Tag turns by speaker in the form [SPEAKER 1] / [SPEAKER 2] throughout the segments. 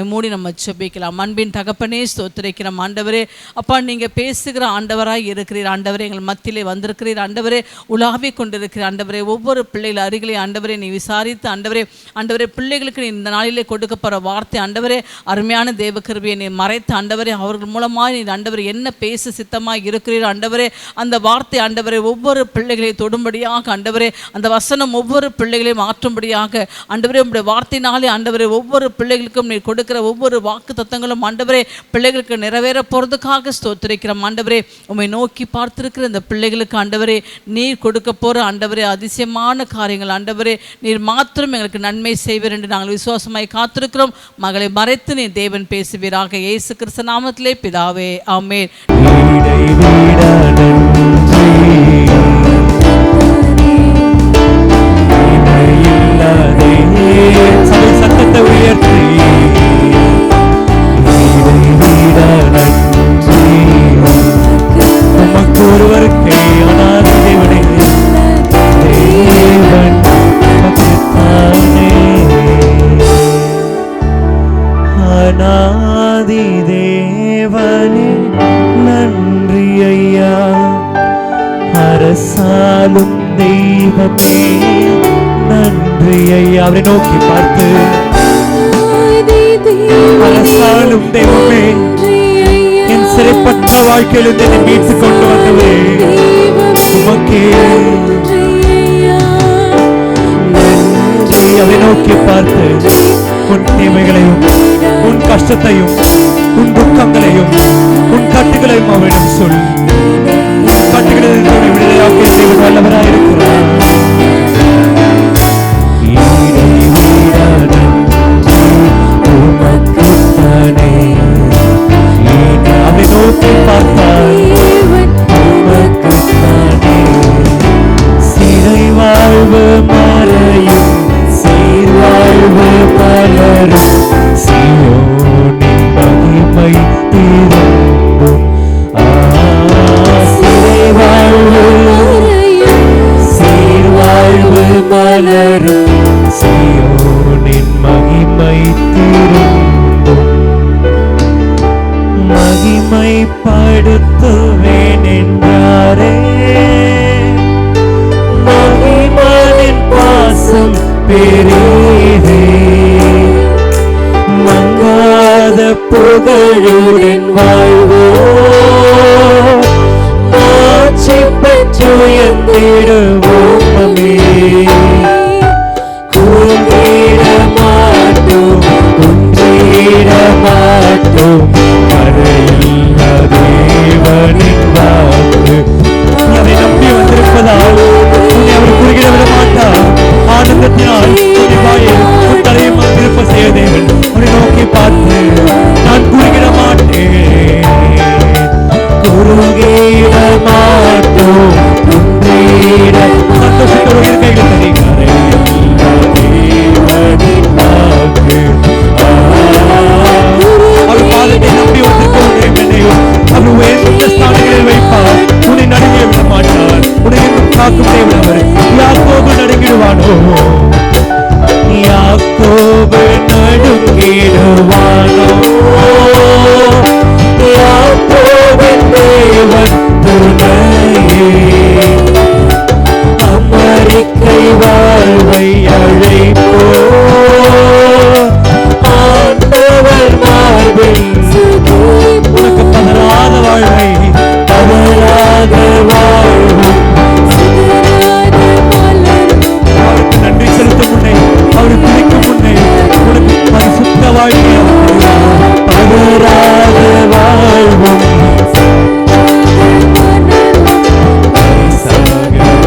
[SPEAKER 1] கண்ணை மூடி நம்ம ஜெபிக்கலாம். அன்பின் தகப்பனே ஸ்தோத்திரிக்கிறோம் ஆண்டவரே. அப்பா, நீங்கள் பேசுகிற ஆண்டவராய் இருக்கிறீர் ஆண்டவரே. எங்கள் மத்தியிலே வந்திருக்கிறீர் ஆண்டவரே. உலாவி கொண்டிருக்கிற ஆண்டவரே. ஒவ்வொரு பிள்ளைகள் அருகிலே ஆண்டவரே நீ விசாரித்து ஆண்டவரே பிள்ளைகளுக்கு இந்த நாளிலே கொடுக்கப்படுற வார்த்தை ஆண்டவரே அருமையான தேவ கிருபையை நீ மறைத்து ஆண்டவரே அவர்கள் மூலமாக நீ ஆண்டவரே என்ன பேச சித்தமாக இருக்கிறீர் ஆண்டவரே. அந்த வார்த்தை ஆண்டவரே ஒவ்வொரு பிள்ளைகளையும் தொடும்படியாக ஆண்டவரே, அந்த வசனம் ஒவ்வொரு பிள்ளைகளையும் மாற்றும்படியாக ஆண்டவரே உம்முடைய வார்த்தையினாலே ஆண்டவரே ஒவ்வொரு பிள்ளைகளுக்கும் நீ கொடுக்கிற ஒவ்வொரு வாக்கு தத்தங்களும் ஆண்டவரே பிள்ளைகளுக்கு நிறைவேற போகிறதுக்காக ஸ்தோத்திரிக்கிறோம் ஆண்டவரே. உம்மை நோக்கி பார்த்திருக்கிற இந்த பிள்ளைகளுக்கு ஆண்டவரே நீர் கொடுக்க போகிற ஆண்டவரே அதிசயமான காரியங்கள் ஆண்டவரே நீர் மாத்திரம் எங்களுக்கு நன்மை செய்வீர் என்று நாங்கள் விசுவாசமாய் காத்திருக்கிறோம். மகளை மறைத்து நீ தேவன் பேசுவீராக. இயேசு கிறிஸ்து நாமத்திலே பிதாவே, ஆமென்.
[SPEAKER 2] சத்தத்தை உயர்த்தி உமக்கு ஒருவருக்கு அனாதி தேவனே தேவன் அனாதி தேவனே நன்றி ஐயா. அரசாலும் தெய்வமே நன்றி ஐயா. அவரை நோக்கி பார்த்து அரசாலும் தெய்வமே என் சிறைப்பட்ட வாழ்க்கையிலிருந்து என்னை மீட்டு கொண்டு வந்தவரே உமக்கே நன்றி. அவரை நோக்கி பார்த்து உன் தேவைகளையும் உன் கஷ்டத்தையும் உன் துக்கங்களையும் உன் கட்டுகளையும் அவரிடம் சொல். உன் கட்டுகளிலிருந்து விடுதலையாக்கிய தேவன் வல்லவராய் இருக்கிறார். அவரை நோக்கி பார்த்தால் சிறை வாழ்வு மறையும் சீர்வாழ்வு மலரும் சீயோனின் மகிமை திரும்பும். சிறை வாழ்வு சீர்வாழ்வு மலரும் சீயோனின் மகிமை திரும்பும். மகிமைப்படுத்துவேன் என்றாரே மகிமானின் பாசம் பெரியதே. மங்காத புகழுடன் வாழ்வோ மாட்சி பெற்று உயர்ந்திடுவோமே. கூந்திட மாட்டோம் குன்றிட மாட்டோம் கரையில்ல தேவனின் வாக்கு. அதை நம்பி வந்திருப்பதால் உன்னை அவர் குறுகிட விட மாட்டார். ஆனந்தத்தினால் உன் வாயை உன் தலையை திருப்ப செய்ய தேவன் உன்னை நோக்கி பார்த்து நான் குறுகிட மாட்டேன் குறுகிட மாட்டோம் குன்றிட. சந்தோஷத்தோடு இருக்கைகள் தருகிறாரே தேவனின் வாக்கு. அவர் பாதத்தை நம்பி வந்திருக்கவர்களே என்னையும் அவர் உயர்ந்த ஸ்தானங்களில் வைப்பார். உன்னை நடுங்கிட விட மாட்டார். உன்னை காக்கும் தேவன் அவர். யாக்கோபு நடுங்கிடுவானோ யாக்கோபு நடுங்கிடுவானோ யாக்கோபின் தேவன் துணையே. அமெரிக்கை வாழ்வை அழைப்போ ஆண்டவர் மார்பில் உனக்கு பதறாத வாழ்வை பதறாத வாழ்வும் அவருக்கு நன்றி செலுத்தும் முன்னே அவருக்கு துதிக்கும் முன்னே உனக்கு பரிசுத்த வாழ்க்கை பதறாத வாழ்வும்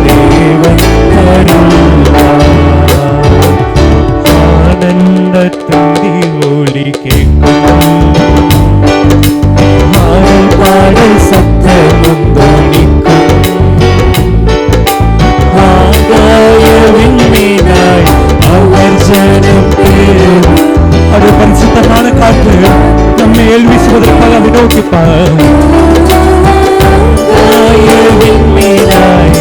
[SPEAKER 2] தேவன் ஆனந்த துதி ஒலி கேட்கும் பாடல் சத்தமும் துணிக்கும் ஆகாயவின் மீதாய் அவர் ஜனம் பேரும். அது பரிசுத்தமான காற்று நம்மை ஏழ்வீசுவதற்காக அதை நோக்கிப்பார். ஆகாயவின் மீதாய்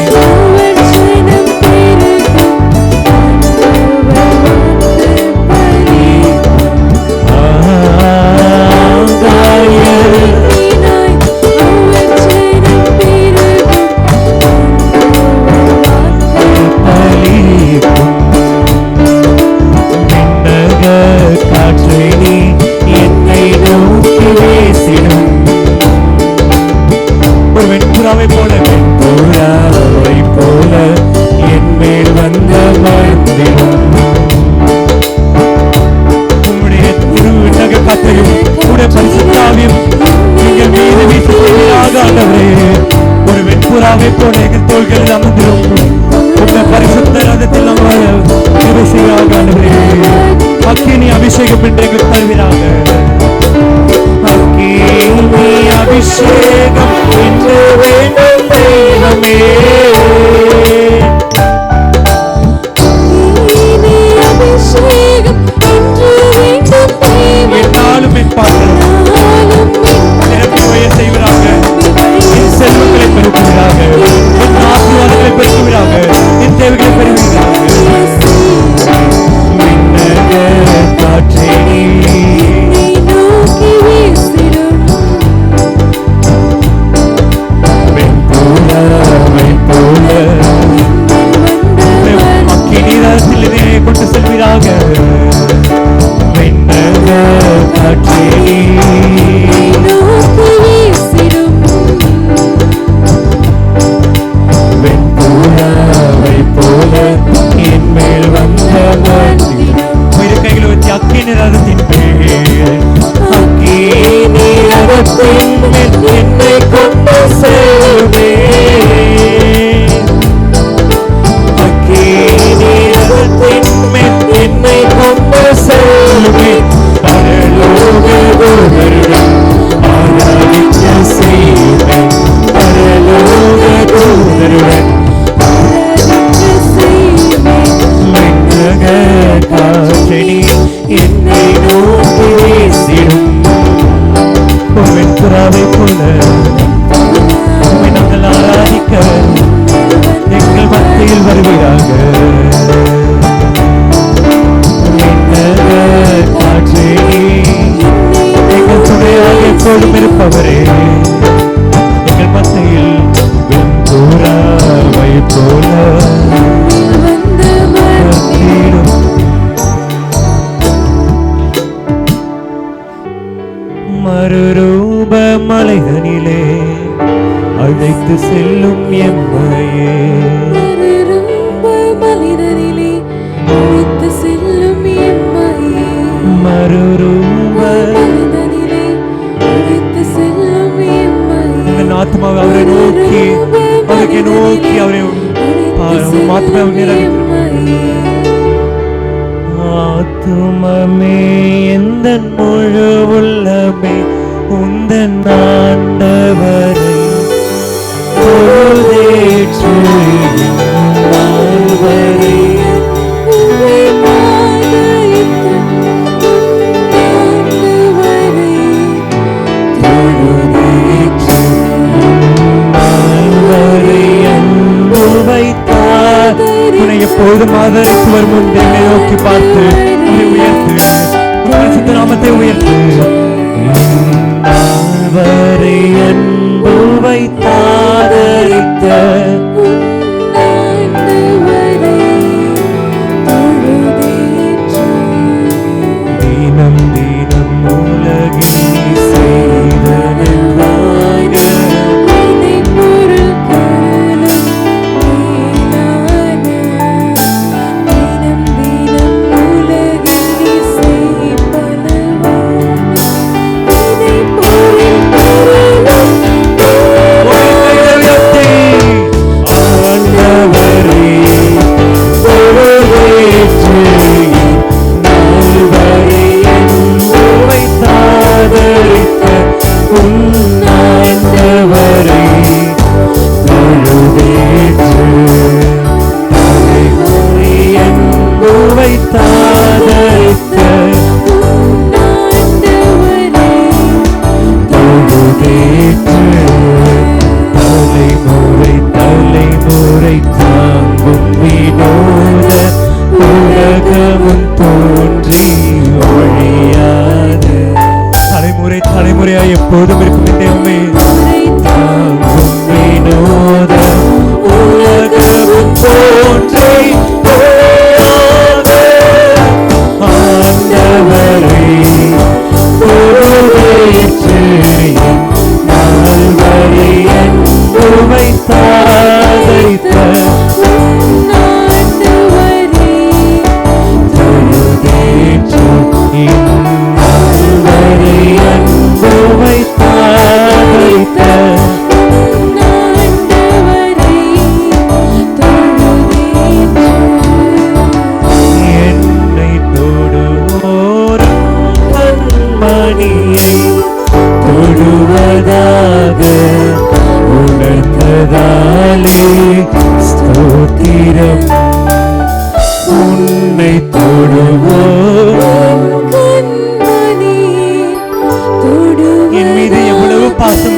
[SPEAKER 2] போல எங்கள் தோள்களில் அமர்ந்திரும் உங்க பரிசுத்த ரதத்தில் நாங்கள் கிருபை செய்வீராக ஆண்டவரே. அக்கினி அபிஷேகம் என்று எங்களுக்கு தருவீராக. அக்கினி அபிஷேகம் என்று வேண்டும் தெய்வமே. என்னாலும் என் பாத்திரம் நிரம்பி வழிய செய்வீராக. என் செல்வங்களை பெருக்குவீராக. என் ஆசீர்வாதங்களை பெருக்குவீராக. என் தேவைகளை பெறுவீராக. விண்ணக காற்றே அக்கினிரத்திலே கொண்டு செல்வீராக. விண்ணக காற்றே வெண்புறாவை போல என் மேல் வந்த இரு கைகளை வச்சு அக்கினிரத்தின் மேல் அக்கினிரத்தின் மேல் என்னை கொண்டு செல்வே. அக்கினிரத்தின் மேல் என்னை கொண்டு செல்வே. பரலோக தூதருடன் ஆராதிக்க செய்வே. பரலோக தூதருடன் விண்ணக காற்றடி என்னை நோக்கி வீசிடும். வெண்புறாவை போல உம்மை நாங்கள் ஆராதிக்க எங்கள் மத்தியில் வருவீராக. விண்ணக காற்றடி எங்கள் துணையாக எப்போதும் இருப்பவரே. எங்கள் மத்தியில் வெண்புறாவை போல மறுரூப மலைதனிலே அழைத்து செல்லும் எம்மையே. மறுரூப ஆத்மாவை அவரை நோக்கி அவரை நோக்கி அவரை ஆத்மாவை ஆத்துமமே எந்த முழு உள்ளமே உந்தன் ஆண்டவரை பொழுதேற்று வாழ்வரை எப்போதும் ஆதரித்து வரும் முன்பே நோக்கி பார்த்து உயர்த்து பரிசுத்த நாமத்தை உயர்த்து. வரை அன்பு வைத்தாதரித்த தினம் தினம் உலகில் செய்தன எப்போதும் இருக்கும் தெய்வமே. உலகமும் தோன்றி ஆண்டவரை பொறுதேற்று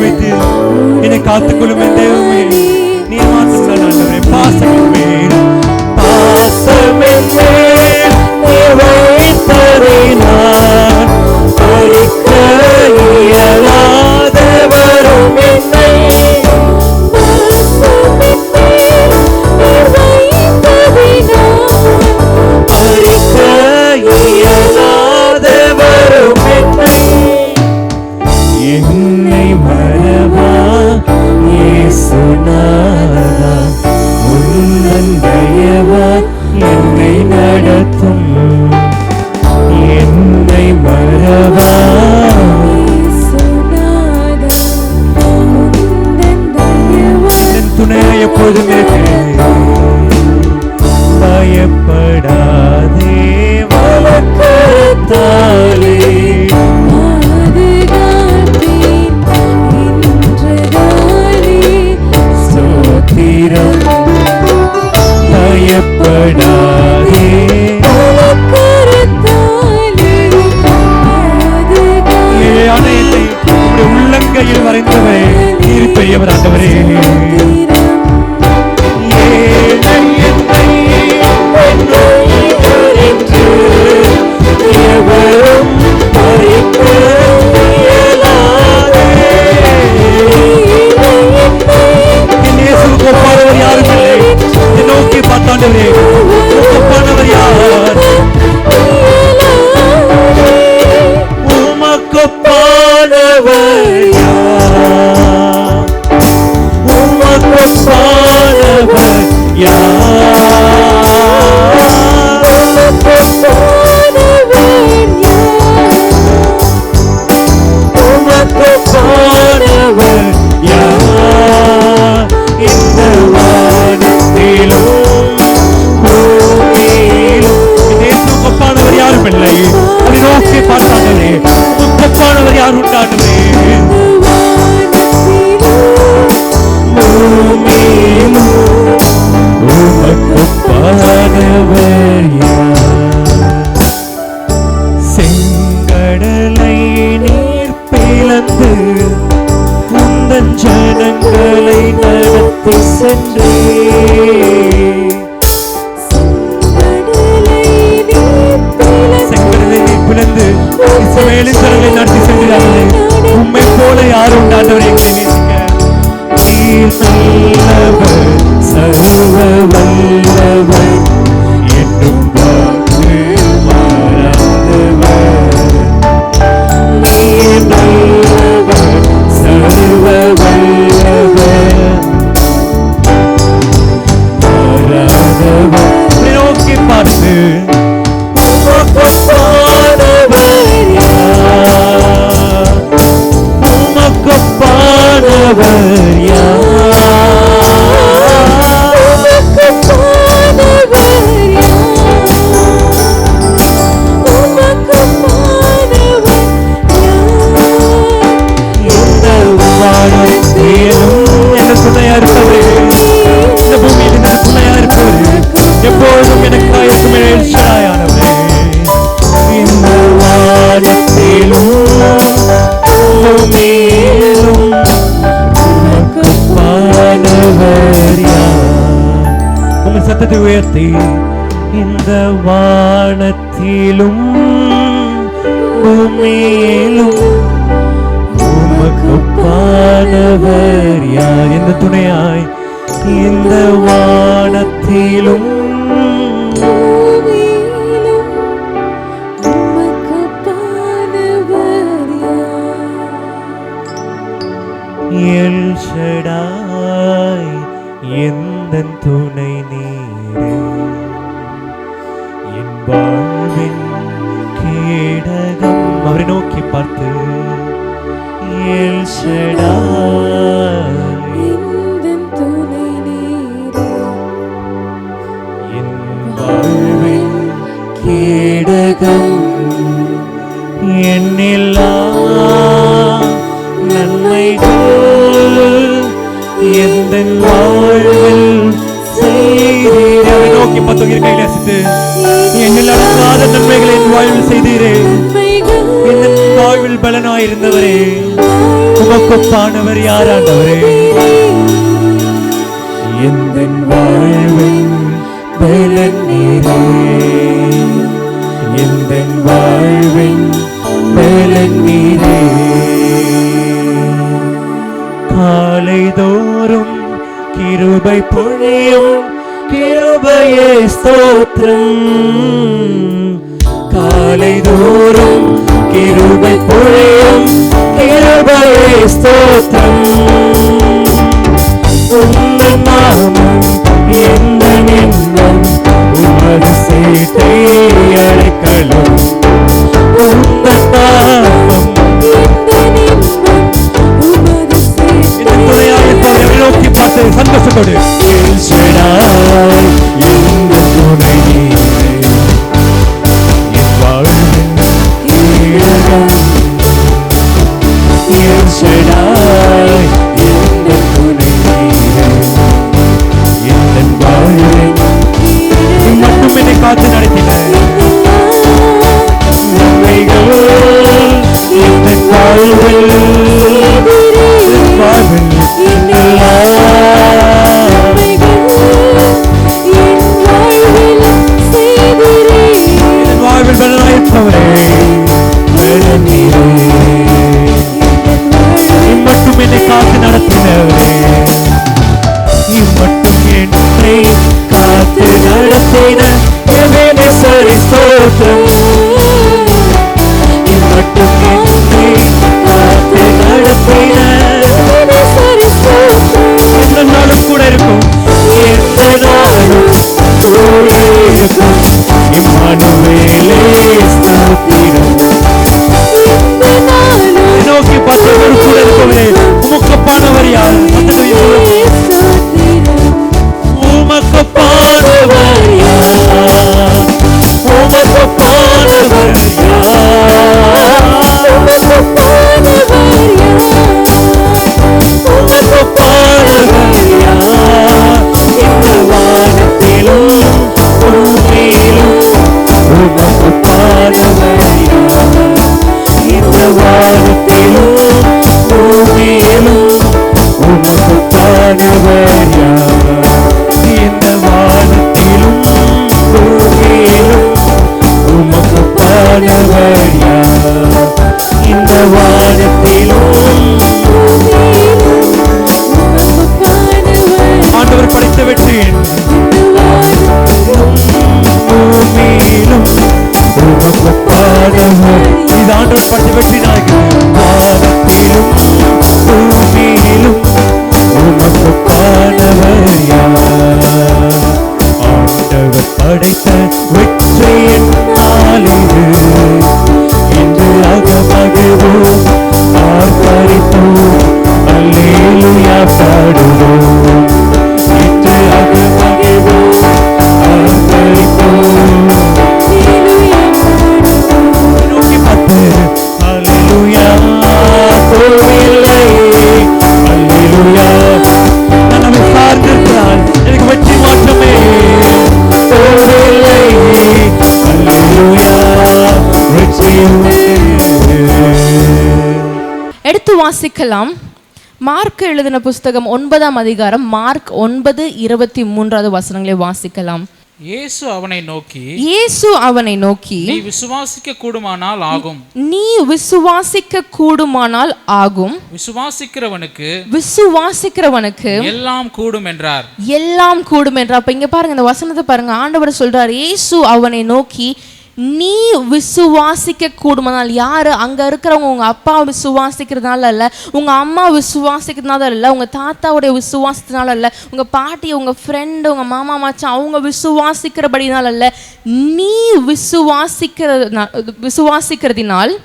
[SPEAKER 2] வைத்து என்னை காத்துக்கொள்ளும் என் தெய்வமே, நீ மாத்திரம் தான் ஆண்டவரே. பாசமின் மேல் நீ வைத்ததை நான் பறிக்க இயலாதவரும் என்னை பறிக்க இயலாதவரும் என்னை மறவா இயேசுநாதா, உந்தன் தயவா என்னை நடத்தும். என்னை மறவா என் துணையாய் எப்பொழுதும் இருக்கிறேன். பயப்படாதே வலக்கரத்தாலே ஸ்தோத்திரம். பயப்படாதே ஆணையத்தை உங்களுடைய உள்ளங்கையில் வரைந்தவரே, நீர் பெரியவர் ஆண்டவரே. எவரும் பறிக்க இயலாதே. என் இயேசுவுக்கு ஒப்பானவர் யாரும் இல்லை. என்னை நோக்கி பார்த்தாண்டவரே, ஒப்பானவர் யார்? உமக்கொப்பானவர் யார்? உமக்கொப்பானவர் உமக்கொப்பானவர் யார்? இந்த வானத்திலும் பூமியிலும் ஒப்பானவர் யாரும் இல்லை. அதை நோக்கி பார்த்தாண்டவரே, ஒப்பானவர் யார் உண்டாண்டவரே? பூமியிலும் உமக்கொப்பானவர் யார்? செங்கடலை நீர் பிளந்து உந்தன் ஜனங்களை நடத்தி சென்றே. செங்கடலை நீர் பிளந்து இஸ்ரவேலின் ஜனங்களை நடத்தி சென்றார்களே, உம்மை போல யாரும் உண்டாண்டவர் எங்களை நேசிக்க. நீர் நல்லவர், சர்வ வல்லவர், என்னும் வாக்கு மாறாதவர். நீர் நல்லவர், சர்வ வல்லவர், மாறாதவர். நோக்கி பார்த்து உமக்கொப்பானவர் யார்? உமக்கொப்பானவர் எப்பொழுதும் எனக்காயிருக்கும் எழுச்சியானவரே. இந்த வானத்திலும் பூமியிலும் உமக்கொப்பானவர் யார்? உங்கள் சத்தத்தை உயர்த்தி, இந்த வானத்திலும் பூமியிலும் உமக்கொப்பானவர் யார்? எந்த துணையாய் இந்த வானத்திலும் எல் ஷடாய் எந்தன் துணை நீரே, என் வாழ்வின் கேடகம். அவரை நோக்கி பார்த்து, எல் ஷடாய் எந்தன் துணை நீரே, என் வாழ்வின் கேடகம். என்னில்லா நன்மைகள் எந்தன் வாழ்வில் செய்தீரே. அவரை நோக்கி பார்த்து கையில் அசைத்து, என்னில் அடங்காத நன்மைகளை என் வாழ்வில் செய்தீரே. என் வாழ்வில் பலனாயிருந்தவரே, உமக்கொப்பானவர் யார் ஆண்டவரே? எந்தன் வாழ்வின் பலன் நீரே, எந்தன் வாழ்வின் பலன் நீரே. காலைதோறும் கிருபை பொழியும் கிருபையே ஸ்தோத்திரம். காலைதோறும் கிருபை பொழியும் கிருபையே ஸ்தோத்திரம். உந்தன் நாமம் எந்த நின்றும் உமது சேட்டை அழைக்கலும். உந்தன் நாமம் நோக்கி பார்த்து சந்தோஷத்தோடு எல் ஷடாய் எந்த துணை நீரே, என் வாழ்வின் கேடகம். எல் ஷடாய் எந்த துணை நீரே, என் வாழ்வின் மட்டும் என்னை காத்து நடத்தினார். நன்மைகள் என் வாழ்வில் வாழ்வில் வாழ்வில் பலனாயிருப்பவரே இம்மட்டும் என்னை காத்து நடத்தினவரே, இம்மட்டும் என்னை காத்து நடத்தின எபேனேசரே ஸ்தோத்திரம். இம்மட்டும் என்னை காத்து நடத்தின எந்த நாளும் கூட இருக்கும், எந்த நாளும் கூட இருக்கும். இம்மானுவேலே ஸ்தோத்திரம். நோக்கி பார்த்தவர் கூட இருக்கவரே, உமக்கொப்பானவர் யார்? உமக்கொப்பானவர் யார்? உமக்கொப்பானவர் யார்? உமக்கொப்பானவர் யார்? இந்த வானத்திலும் பூமியிலும் உமக்கொப்பானவர் யார்? இந்த வானத்திலும் பூமியிலும் உமக்கொப்பானவர் யார்? இந்த வானத்திலும் பூமியிலும் உமக்கொப்பானவர் யார்? இந்த வானத்திலும் ஆண்டவர் படைத்த வெற்றியின் பூமியிலும் உமக்கொப்பானவர். இது ஆண்டவர் படைத்த வெற்றி நாயகன். வானத்திலும் பூமியிலும் உமக்கொப்பானவர் யார்? ஆண்டவர் படைத்த வெற்றியின் நாளிது இன்று அகமகிழ்வோம் ஆர்ப்பரிப்போம் அல்லேலூயா பாடுவோம். இன்று அகமகிழ்வோம் ஆர்ப்பரிப்போம். நோக்கி பார்த்து அல்லேலூயா போவில்லை, அல்லேலூயா நான் நம்மை சார்ந்திருக்கிறான், எனக்கு வெற்றி மாற்றமே போவில்லை, அல்லேலூயா வெற்றியும்.
[SPEAKER 3] எடுத்து வாசிக்கலாம். மார்க் எழுதின புஸ்தகம் 9ஆம் அதிகாரம் மார்க் 9:23 வசனங்களை வாசிக்கலாம்.
[SPEAKER 4] இயேசு அவனை நோக்கி
[SPEAKER 3] நீ
[SPEAKER 4] விசுவாசிக்க கூடுமானால் ஆகும்,
[SPEAKER 3] நீ விசுவாசிக்க கூடுமானால் ஆகும், விசுவாசிக்கிறவனுக்கு
[SPEAKER 4] எல்லாம் கூடும் என்றார்.
[SPEAKER 3] எல்லாம் கூடும் என்றார். அப்ப இங்க பாருங்க, இந்த வசனத்தை பாருங்க. ஆண்டவர் சொல்றார், இயேசு அவனை நோக்கி நீ விசுவாசிக்க கூடுமானால். யாரு? அங்க இருக்கிறவங்க உங்க அப்பா விசுவாசிக்கிறதுனால அல்ல, உங்க அம்மா விசுவாசிக்கிறதுனால அல்ல, உங்க தாத்தாவுடைய விசுவாசத்தினால அல்ல, உங்க பாட்டி, உங்க ஃப்ரெண்டு, உங்க மாமா மச்சான் அவங்க விசுவாசிக்கிறபடினால அல்ல, நீ விசுவாசிக்கிறதினால்.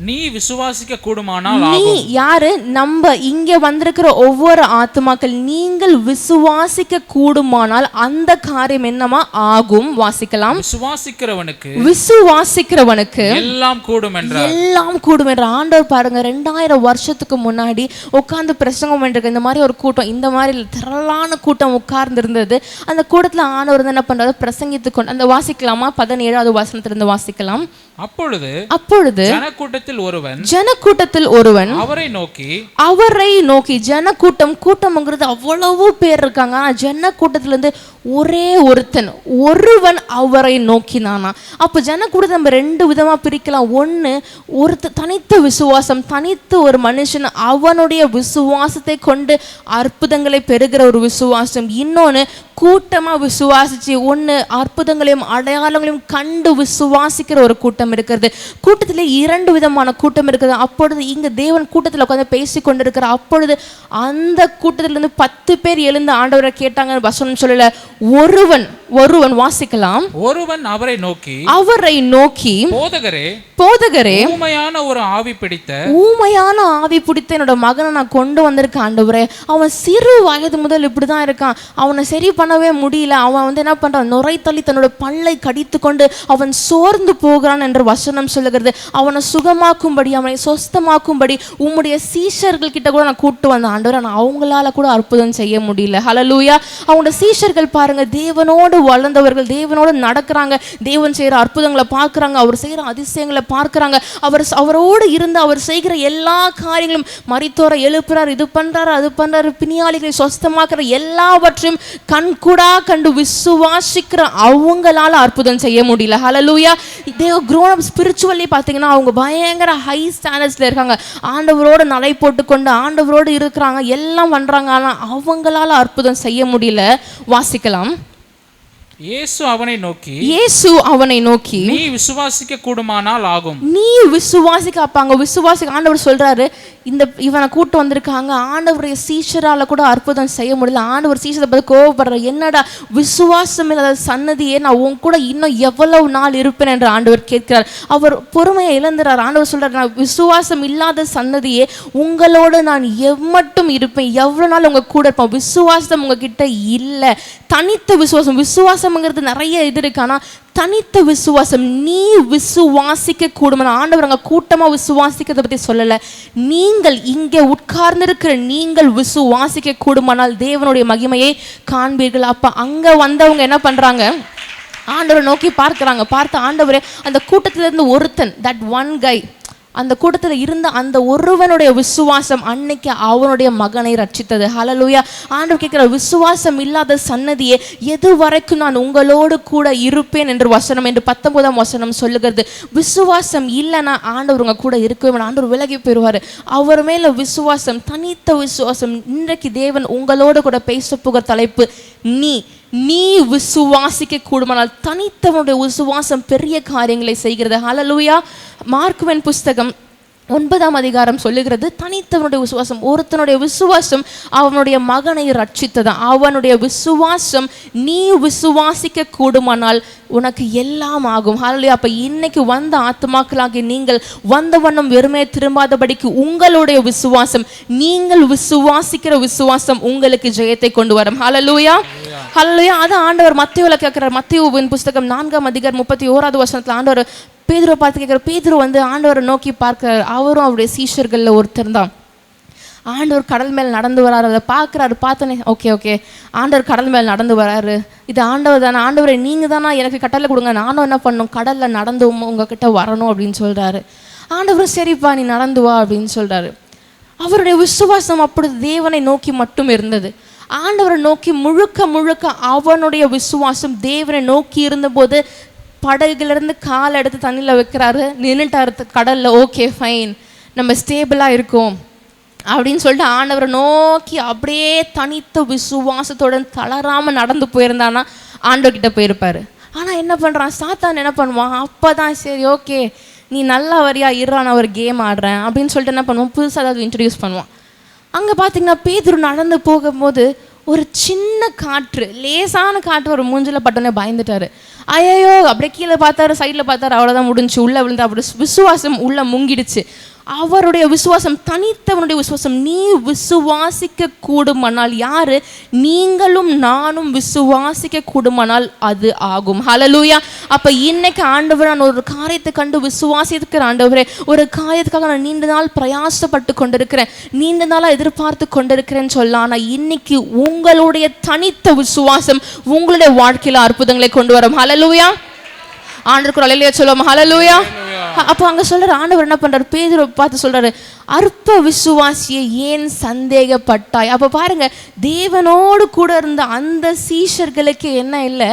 [SPEAKER 4] நீ விசுவாசிக்க கூடுமானால்
[SPEAKER 3] நீ யாரு? நம்ம இங்க வந்திருக்கிற ஒவ்வொரு ஆத்துமாக்கள் நீங்கள் விசுவாசிக்க கூடுமானால் அந்த காரியம் என்னமா ஆகும்? வாசிக்கலாம். விசுவாசிக்கிறவனுக்கு
[SPEAKER 4] எல்லாம் கூடும் என்றார்.
[SPEAKER 3] எல்லாம் கூடும் என்ற ஆண்டவர் பாருங்க, 2000 வருஷத்துக்கு முன்னாடி உட்கார்ந்து பிரசங்கம் பண்ணிருக்க இந்த மாதிரி ஒரு கூட்டம், இந்த மாதிரி திரளான கூட்டம் உட்கார்ந்து இருந்தது. அந்த கூட்டத்துல ஆண்டவர் என்ன பண்றாரு? பிரசங்கித்து கொண்டு அந்த வாசிக்கலாமா? 17வது வசனத்திலிருந்து வாசிக்கலாம்.
[SPEAKER 4] அப்பொழுது
[SPEAKER 3] ஜனக்கூட்டத்தில் ஒருவன் அவரை நோக்கி கூட்டம்ங்கிறது அவ்வளவு பேர் இருக்காங்க. ஆனா ஜனக்கூட்டத்திலிருந்து ஒரே ஒருவன் அவரை நோக்கினானா. அப்ப ஜனக்கூட்டத்தை நம்ம ரெண்டு விதமா பிரிக்கலாம். ஒன்னு தனித்த விசுவாசம், தனித்து ஒரு மனுஷன் அவனுடைய விசுவாசத்தை கொண்டு அற்புதங்களை பெறுகிற ஒரு விசுவாசம். இன்னொன்னு கூட்டமா விசுவாசிச்சு அற்புதங்களையும் அடையாளங்களையும் கண்டு விசுவாசிக்கிற ஒரு கூட்டம் இருக்கிறது. கூட்டத்தில் இரண்டு விதமான கூட்டம் இருக்குது. அப்பொழுது இங்க தேவன் கூட்டத்தில் உட்காந்து பேசி கொண்டிருக்கிற அப்பொழுது அந்த கூட்டத்திலிருந்து 10 பேர் எழுந்து ஆண்டவரை கேட்டாங்க. வசனம் சொல்லல, ஒருவன் வாசிக்கலாம்.
[SPEAKER 4] ஒருவன் அவரை நோக்கி
[SPEAKER 3] போதகரே,
[SPEAKER 4] ஊமையான ஆவி
[SPEAKER 3] பிடித்த என்னோட மகனை நான் கொண்டு வந்திருக்கேன் ஆண்டவரே. அவன் சிறு வயது முதல் இப்படிதான் இருக்கான். அவனை சரி பண்ணவே முடியல. அவன் என்ன பண்றான், நுரை தள்ளி தன்னோட பல்லை கடித்து கொண்டு அவன் சோர்ந்து போகிறான் என்று வசனம் சொல்லுகிறது. அவனை சுகமாக்கும்படி, அவனை சொஸ்தமாக்கும்படி உம்முடைய சீஷர்கள் கிட்ட கூட நான் கூட்டு வந்தேன் ஆண்டவரே. நான் அவங்களால கூட அற்புதம் செய்ய முடியல. ஹல்லேலூயா. அவங்களோட சீஷர்கள் பாருங்க, தேவனோடு வளர்ந்தவர்கள், தேவனோடு நடக்கிறாங்க, தேவன் செய்யற அற்புதங்களை பார்க்கறாங்க, அவர் செய்யற அதிசயங்களை பார்க்கறாங்க. அவரோடு இருந்து அவர் செய்கிற எல்லா காரியங்களும், மரித்தோரை எழுப்புறார், இது பண்றாரு, அது பண்றாரு, பிணியாளிகளை சொஸ்தமாக்குற எல்லாவற்றையும் கண்கூடா கண்டு விசுவாசிக்கிற அவங்களால அற்புதம் செய்ய முடியல. ஹல்லேலூயா. they are grown up spiritually. பாத்தீங்கன்னா அவங்க பயங்கர ஹை ஸ்டாண்டர்ட்ஸ்ல இருக்காங்க. ஆண்டவரோடு நலை போட்டுக்கொண்டு ஆண்டவரோடு இருக்கிறாங்க, எல்லாம் பண்றாங்க. ஆனா அவங்களால அற்புதம் செய்ய முடியல. வாசிக்கலாம்.
[SPEAKER 4] இயேசு அவனை நோக்கி நீ விசுவாசிக்க கூடுமானால் ஆகும். ஆண்டவர் சொல்றாரு, இவனை கூட்டு வந்திருக்காங்க, ஆண்டவருடைய சீஷரால கூட அற்புதம் செய்ய முடியல. ஆண்டவர் சீஷரை பார்த்து கோபப்படுற, என்னடா விசுவாசம் இல்லாத சன்னதியே, நான் உன் கூட இன்னும் எவ்வளவு நாள் இருப்பேன் என்று ஆண்டவர் கேட்கிறார். அவர் பொறுமையை இழந்துறார். ஆண்டவர் சொல்றாரு, நான் விசுவாசம் இல்லாத சன்னதியே, உங்களோடு நான் எம்மட்டும் இருப்பேன், எவ்வளவு நாள் உங்க கூட இருப்பேன். விசுவாசம் உங்ககிட்ட இல்லை. தனித்த விசுவாசம்ங்கிறது நிறைய இது இருக்கு. ஆனா தனித்த விசுவாசம், நீ விசுவாசிக்க கூடுமான, ஆண்டவர் அங்க கூட்டமா விசுவாசிக்கிறத பத்தி சொல்லல, நீங்கள் இங்கே உட்கார்ந்திருக்கிற நீங்கள் விசுவாசிக்க கூடுமானால் தேவனுடைய மகிமையை காண்பீர்கள். அப்ப அங்க வந்தவங்க என்ன பண்றாங்க, ஆண்டவரை நோக்கி பார்த்து ஆண்டவரே, அந்த கூட்டத்திலிருந்து ஒருத்தன், தட் ஒன் கை, அந்த கூட்டத்தில் இருந்த அந்த ஒருவனுடைய விசுவாசம் அன்னைக்கு அவனுடைய மகனை ரட்சித்தது. ஹல்லேலூயா. ஆண்டவர் கேட்கிற, விசுவாசம் இல்லாத சன்னதியே, எது வரைக்கும் நான் உங்களோடு கூட இருப்பேன் என்று வசனம் என்று 19ஆம் வசனம் சொல்லுகிறது. விசுவாசம் இல்லைன்னா ஆண்டவர் உங்க கூட இருக்கவே வேண்டாம், ஆண்டவர் விலகி போயிடுவார். அவர் மேல விசுவாசம், தனித்த விசுவாசம். இன்றைக்கு தேவன் உங்களோடு கூட பேச போகிற தலைப்பு, நீ விசுவாசிக்க கூடுமானால். தனித்தவனுடைய விசுவாசம் பெரிய காரியங்களை செய்கிறது. ஹல்லேலூயா. மார்க்குவின் புஸ்தகம் 9ஆம் அதிகாரம் சொல்லுகிறது, தனித்தவனுடைய விசுவாசம், ஒருத்தனுடைய விசுவாசம் அவனுடைய மகனை ரட்சித்தது. அவனுடைய விசுவாசம், நீ விசுவாசிக்க கூடுமானால் உனக்கு எல்லாம் ஆகும். ஹல்லேலூயா. அப்ப இன்னைக்கு வந்த ஆத்துமாக்களாகி நீங்கள் வந்த வண்ணம் வெறுமே திரும்பாதபடிக்கு உங்களுடைய விசுவாசம், நீங்கள் விசுவாசிக்கிற விசுவாசம் உங்களுக்கு ஜெயத்தை கொண்டு வரும். ஹல்லேலூயா. ஹல்லேலூயா. அதான் ஆண்டவர் மத்தேயுல கேட்கிறார். மத்தேயுவின் புஸ்தகம் 4ஆம் அதிகாரம் 31வது வசனத்துல ஆண்டவர் பேதுருவை பார்த்து கேட்கிறார். பேதுரு ஆண்டவரை நோக்கி பார்க்கிறார். அவரும் அவருடைய சீஷர்கள்ல ஒருத்தர் தான். ஆண்டவர் கடல் மேல் நடந்து வராரு, அதை பார்க்குறாரு. பார்த்தோன்னே ஓகே ஆண்டவர் கடல் மேல் நடந்து வராரு, இது ஆண்டவர் தானே, ஆண்டவரை நீங்கள் தானா எனக்கு கட்டளை கொடுங்க, நானும் என்ன பண்ணணும், கடலில் நடந்து உங்ககிட்ட வரணும் அப்படின்னு சொல்கிறாரு. ஆண்டவர் சரிப்பா நீ நடந்து வா அப்படின்னு சொல்கிறாரு. அவருடைய விசுவாசம் அப்பொழுது தேவனை நோக்கி மட்டும் இருந்தது. ஆண்டவரை நோக்கி முழுக்க அவனுடைய விசுவாசம் தேவனை நோக்கி இருந்தபோது படகுலேருந்து கால் எடுத்து தண்ணியில் வைக்கிறாரு, நின்றுட்டாரு கடலில். ஓகே ஃபைன், நம்ம ஸ்டேபிளாக இருக்கோம் அப்படின்னு சொல்லிட்டு ஆண்டவரை நோக்கி அப்படியே தனித்த விசுவாசத்தோட தளராமல் நடந்து போயிருந்தானா ஆண்டவர்கிட்ட போயிருப்பாரு. ஆனால் என்ன பண்ணுறான் சாத்தான், என்ன பண்ணுவான், அப்போ தான் சரி ஓகே நீ நல்லா வரியா இருறா, நான் ஒரு கேம் ஆடுறேன் அப்படின்னு சொல்லிட்டு என்ன பண்ணுவான், புதுசாக ஏதாவது இன்ட்ரடியூஸ் பண்ணுவான். அங்கே பார்த்தீங்கன்னா பேதுரு நடந்து போகும்போது ஒரு சின்ன காற்று, லேசான காற்று ஒரு மூஞ்சில் பட்டோன்னே பயந்துட்டாரு. ஐயோ அப்படியே கீழே பார்த்தாரு, சைடில் பார்த்தாரு, அவ்வளோதான் முடிஞ்சு, உள்ளே விழுந்து. அப்படி விசுவாசம் உள்ளே முங்கிடுச்சு. அவருடைய விசுவாசம், தனித்தவனுடைய விசுவாசம். நீ விசுவாசிக்க கூடுமானால், யாரு, நீங்களும் நானும் விசுவாசிக்க கூடுமானால் அது ஆகும். ஹல்லேலூயா. அப்ப இன்னைக்கு ஆண்டவர், நான் ஒரு காரியத்தை கண்டு விசுவாசிக்கிற ஆண்டவரே, ஒரு காரியத்துக்காக நான் நீண்ட நாள் பிரயாசப்பட்டு கொண்டிருக்கிறேன், நீண்ட நாளாக எதிர்பார்த்து கொண்டிருக்கிறேன்னு சொல்லலாம். ஆனால் இன்னைக்கு உங்களுடைய தனித்த விசுவாசம் உங்களுடைய வாழ்க்கையில அற்புதங்களை கொண்டு வரும். ஹல்லேலூயா. ஆண்டவருக்கு ஹல்லேலூயா சொல்லுவோம். ஹல்லேலூயா. அப்போ அங்க சொல்றாரு, ஆண்டவர் என்ன பண்றாரு, பேதுருவை பார்த்து சொல்றாரு, அற்ப விசுவாசியை ஏன் சந்தேகப்பட்டாய். அப்ப பாருங்க, தேவனோடு கூட இருந்த அந்த சீஷர்களுக்கு என்ன இல்லை,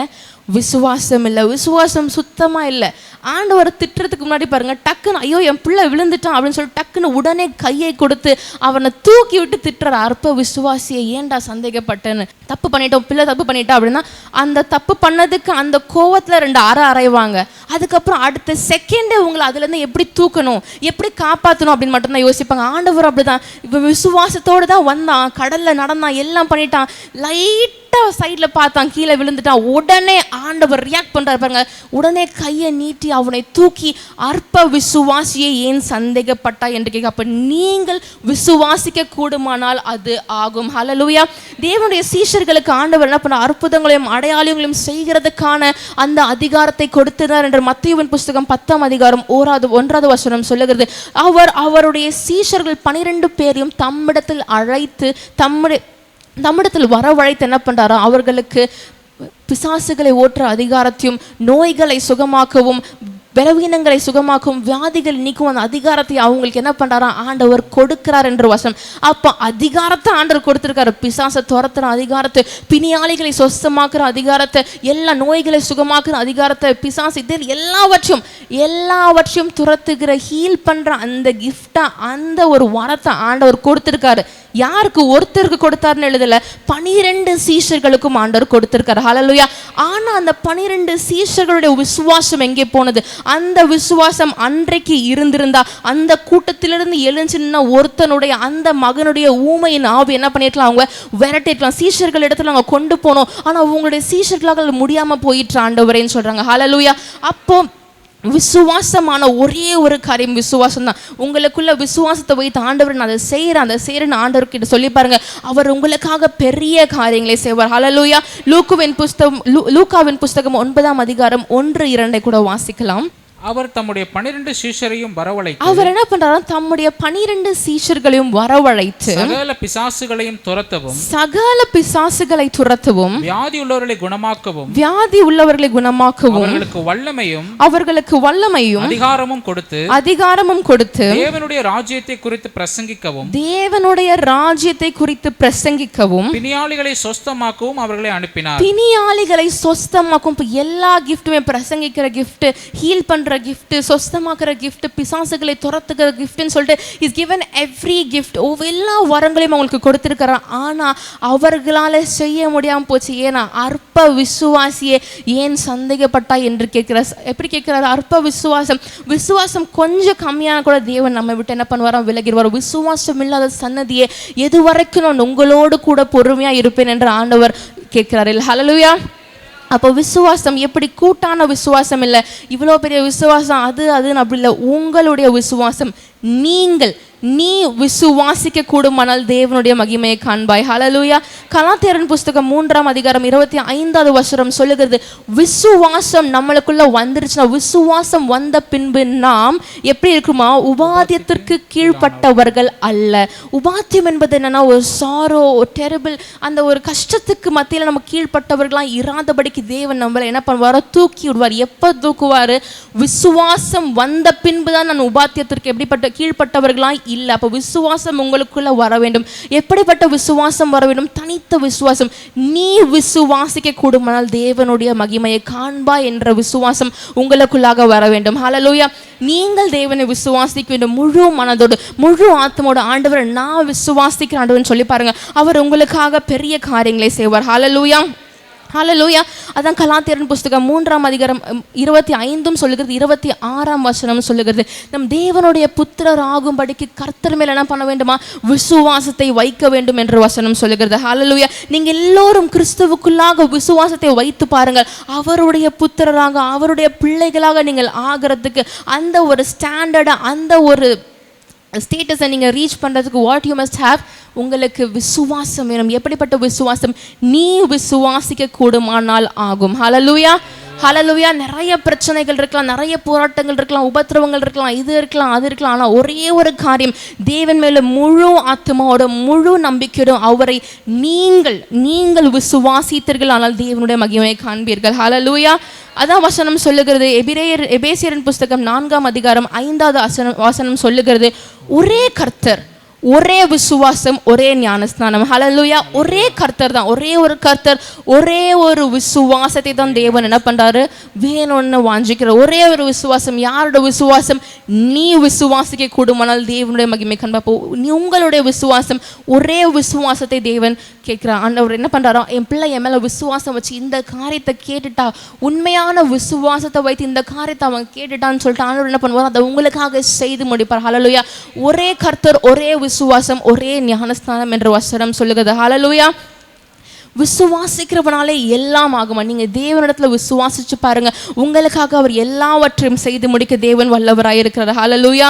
[SPEAKER 4] விசுவாசம் இல்லை, விசுவாசம் சுத்தமா இல்லை. ஆண்டவரை திட்டுறதுக்கு முன்னாடி பாருங்க, டக்குன்னு ஐயோ என் பிள்ளை விழுந்துட்டான் அப்படின்னு சொல்லி டக்குன்னு உடனே கையை கொடுத்து அவனை தூக்கி விட்டு திட்டுற அற்ப விசுவாசியை ஏன்டா சந்தேகப்பட்டேன்னு. தப்பு பண்ணிட்டோம், பிள்ளை தப்பு பண்ணிட்டா அப்படின்னா அந்த தப்பு பண்ணதுக்கு அந்த கோவத்துல 2 அறை அறைவாங்க. அதுக்கப்புறம் அடுத்த செகண்டே உங்களை அதுல இருந்து எப்படி தூக்கணும், எப்படி காப்பாற்றணும் அப்படின்னு மட்டும்தான் யோசிப்பாங்க. ஆண்டவர் அப்படிதான், இப்போ விசுவாசத்தோடு தான் வந்தான், கடல்ல நடந்தான், எல்லாம் பண்ணிட்டான், லைட்டா சைட்ல பார்த்தான், கீழே விழுந்துட்டான், உடனே ஆண்டவர் ரியாக்ட் பண்றாரு பாருங்க, உடனே கையை நீட்டி அவனை தூக்கி அற்ப விசுவாசியை ஏன் சந்தேகப்பட்டா என்று கேட்க. அப்ப நீங்கள் விசுவாசிக்க கூடுமானால் அது ஆகும். ஹல்லேலூயா. தேவனுடைய சீஷர்களுக்கு ஆண்டவர் என்ன பண்ண, அற்புதங்களையும் அடையாளங்களையும் செய்கிறதுக்கான அந்த அதிகாரத்தை கொடுத்தார் என்று மத்தேயுவின் புஸ்தகம் 10ஆம் அதிகாரம் 1வது வசனம் சொல்லுகிறது. அவருடைய சீஷர்கள் 12 பேரையும் தம்மிடத்தில் அழைத்து தம்மிடத்தில் வரவழைத்து என்ன பண்றாரோ, அவர்களுக்கு பிசாசுகளை ஓட்டுற அதிகாரத்தையும், நோய்களை சுகமாக்கவும், பலவீனங்களை சுகமாக்கும், வியாதிகள் நீக்கும் அந்த அதிகாரத்தை அவங்களுக்கு என்ன பண்றாரா, ஆண்டவர் கொடுக்கிறார் என்று வசனம். அப்ப அதிகாரத்தை ஆண்டவர் கொடுத்திருக்காரு. பிசாசை துரத்துற அதிகாரத்தை, பிணியாளிகளை சொஸ்தமாக்குற அதிகாரத்தை, எல்லா நோய்களை சுகமாக்குற அதிகாரத்தை, பிசாசு இதில் எல்லாவற்றையும் துரத்துகிற ஹீல் பண்ற அந்த கிஃப்டா, அந்த ஒரு வரத்தை ஆண்டவர் கொடுத்திருக்காரு. யாருக்கு? ஒருத்தருக்கு கொடுத்தாருன்னு எழுதல, 12 சீஷர்களுக்கும் ஆண்டவர் கொடுத்திருக்காரு. ஹல்லேலூயா. ஆனா அந்த 12 சீஷர்களுடைய விசுவாசம் எங்கே போனது? அந்த விசுவாசம் அன்றைக்கு இருந்திருந்தா அந்த கூட்டத்திலிருந்து எழுஞ்சின ஒருத்தனுடைய அந்த மகனுடைய ஊமையின் ஆவி என்ன பண்ணிருக்கலாம், அவங்க விரட்டிருக்கலாம், சீஷர்கள் இடத்துல அவங்க கொண்டு போனோம். ஆனா அவங்களுடைய சீஷர்களாக முடியாம போயிட்டு ஆண்டவரேன்னு சொல்றாங்க. ஹல்லேலூயா. அப்போ விசுவாசமான ஒரே ஒரு காரியம் விசுவாசம் தான். உங்களுக்குள்ள விசுவாசத்தை வைத்து ஆண்டவர் நான் அதை செய்கிறேன்னு ஆண்டவர்கிட்ட சொல்லி பாருங்க, அவர் உங்களுக்காக பெரிய காரியங்களை செய்வார். ஹல்லேலூயா. லூக்காவின் புஸ்தகம் 9ஆம் அதிகாரம் 1-2 கூட வாசிக்கலாம்.
[SPEAKER 5] அவர் தம்முடைய 12 சீஷரையும் வரவழைத்து,
[SPEAKER 4] அவர் என்ன பண்றாரு, தம்முடைய 12 சீஷர்களையும் வரவழைத்து
[SPEAKER 5] சகல பிசாசுகளையும்
[SPEAKER 4] துரத்தவும்,
[SPEAKER 5] வியாதி உள்ளவர்களை
[SPEAKER 4] குணமாக்கவும், அவர்களுக்கு வல்லமையும் அதிகாரமும் கொடுத்து
[SPEAKER 5] தேவனுடைய ராஜ்யத்தை குறித்து பிரசங்கிக்கவும்,
[SPEAKER 4] பிணியாளிகளை
[SPEAKER 5] சொஸ்தமாக்கவும் அவர்களை அனுப்பினார்.
[SPEAKER 4] பிணியாளிகளை சொஸ்தமாக்கும். எல்லா கிஃப்ட்டுமே, பிரசங்கிக்கிற கிஃப்ட், ஹீல் பண்ற gift, சொஸ்தமாக்குற gift, பிசாசுகளை துரத்துகிற giftன்னு சொல்லிட்டு இஸ் given every gift. எல்லா வரங்களையும் அவங்களுக்கு கொடுத்திருக்கிறார். ஆனா அவர்களால செய்ய முடியாம போச்சு. ஏன்னா அற்ப விசுவாசியே ஏன் சந்தேகப்பட்டா என்று கேட்கிறார். எப்படி கேட்கிறார்? அற்ப விசுவாசம் கொஞ்சம் கம்மியான கூட தேவன் நம்ம விட்டு என்ன பண்ணுவாரோ, விலகிடுவார். விசுவாசம் இல்லாத சன்னதியே எது வரைக்கும் நான் உங்களோடு கூட பொறுமையா இருப்பேன் என்று ஆண்டவர் கேட்கிறார். ஹல்லேலூயா. அப்போ விசுவாசம் எப்படி கூட்டான விசுவாசம் இல்லை, இவ்வளோ பெரிய விசுவாசம் அதுன்னு அப்படி இல்லை. உங்களுடைய விசுவாசம், நீ விசுவாசிக்க கூடுமானால் தேவனுடைய மகிமையை காண்பாய். ஹல்லேலூயா. கலாத்தியரின் புஸ்தகம் 3ஆம் அதிகாரம் 25வது வசனம் சொல்லுகிறது, விசுவாசம் நம்மளுக்குள்ள வந்துருச்சுன்னா, விசுவாசம் வந்த பின்பு நாம் எப்படி இருக்குமா, உபாத்தியத்திற்கு கீழ்ப்பட்டவர்கள் அல்ல. உபாத்தியம் என்பது என்னன்னா, ஒரு சாரோ, ஒரு டெரிபிள், அந்த ஒரு கஷ்டத்துக்கு மத்தியில் நம்ம கீழ்ப்பட்டவர்களாம் இராதபடிக்கு தேவன் நம்மளை என்ன பண்ணுவாரோ, தூக்கி விடுவார். எப்போ தூக்குவார்? விசுவாசம் வந்த பின்பு தான் நான் உபாத்தியத்திற்கு எப்படிப்பட்ட கீழ்ப்பட்டவர்களாம் இல்லை. அப்போ விசுவாசம் உங்களுக்குள்ள வர வேண்டும். எப்படிப்பட்ட விசுவாசம் வர வேண்டும்? தனித்த விசுவாசம். நீ விசுவாசிக்க கூடுமானால் தேவனுடைய மகிமையை காண்பா என்ற விசுவாசம் உங்களுக்குள்ளாக வர வேண்டும். ஹல்லேலூயா. நீங்கள் தேவனை விசுவாசிக்க வேண்டும் முழு மனதோடு, முழு ஆத்மோடு. ஆண்டவர் நான் விசுவாசிக்கிறேன் ஆண்டவர்னு சொல்லி பாருங்க, அவர் உங்களுக்காக பெரிய காரியங்களை செய்வார். ஹல்லேலூயா. ஹல்லேலூயா. அதான் கலாத்தியரின் புஸ்தகம் 3ஆம் அதிகாரம் 25 சொல்லுகிறது, 26ஆம் வசனம் சொல்லுகிறது, நம் தேவனுடைய புத்திரர் ஆகும்படிக்கு கர்த்தர் மேல் என்ன பண்ண வேண்டுமா, விசுவாசத்தை வைக்க வேண்டும் என்று வசனம் சொல்லுகிறது. ஹல்லேலூயா. நீங்க எல்லோரும் கிறிஸ்துவுக்குள்ளாக விசுவாசத்தை வைத்து பாருங்கள். அவருடைய புத்திரராக, அவருடைய பிள்ளைகளாக நீங்கள் ஆகிறதுக்கு அந்த ஒரு ஸ்டாண்டர்டை, அந்த ஒரு ஸ்டேட்டஸை நீங்கள் ரீச் பண்ணுறதுக்கு வாட் யூ மஸ்ட் ஹேவ், உங்களுக்கு விசுவாசம் வேணும். எப்படிப்பட்ட விசுவாசம்? நீ விசுவாசிக்க கூடுமானால் ஆகும். ஹல்லேலூயா. ஹல்லேலூயா. நிறைய பிரச்சனைகள் இருக்கலாம், நிறைய போராட்டங்கள் இருக்கலாம், உபத்திரவங்கள் இருக்கலாம், இது இருக்கலாம், அது இருக்கலாம். ஆனால் ஒரே ஒரு காரியம், தேவன் மேல முழு ஆத்மாவோட முழு நம்பிக்கையோட அவரை நீங்கள் விசுவாசித்தீர்கள், ஆனால் தேவனுடைய மகிமையை காண்பீர்கள். ஹல்லேலூயா. அதான் வசனம் சொல்லுகிறது. எபேசியரின் புஸ்தகம் 4ஆம் அதிகாரம் 5வது வசனம் சொல்லுகிறது, ஒரே கர்த்தர், ஒரே விசுவாசம், ஒரே ஞானஸ்நானம். ஹல்லேலூயா. ஒரே கர்த்தர் தான், ஒரே ஒரு கர்த்தர், ஒரே ஒரு விசுவாசத்தை தான் தேவன் என்ன பண்றாரு, வேணும்னு வாஞ்சிக்கிற ஒரே ஒரு விசுவாசம். யாரோட விசுவாசம்? நீ விசுவாசிக்க கூடுமானால் தேவனுடைய மகிமை காண்பப்போ உங்களுடைய விசுவாசம், ஒரே விசுவாசத்தை தேவன் கேட்கிறார். ஆண்டவர் என்ன பண்றாரோ, என் பிள்ளை என் மேல விசுவாசம் வச்சு இந்த காரியத்தை கேட்டுட்டா, உண்மையான விசுவாசத்தை வைத்து இந்த காரியத்தை அவன் கேட்டுட்டான்னு சொல்லிட்டு ஆண்டவர் என்ன பண்ணுவார், அதை உங்களுக்காக செய்து முடிப்பார். ஹல்லேலூயா. ஒரே கர்த்தர், ஒரே விசுவாசம், ஒரே ஞானஸ்நானம் என்ற வசனம் சொல்லுகிறது. ஹல்லேலூயா. விசுவாசிக்கிறவனாலே எல்லாம் ஆகுமா? நீங்க தேவனிடத்துல விசுவாசிச்சு பாருங்க, உங்களுக்காக அவர் எல்லாவற்றையும் செய்து முடிக்க தேவன் வல்லவராய் இருக்கிறார். ஹல்லேலூயா.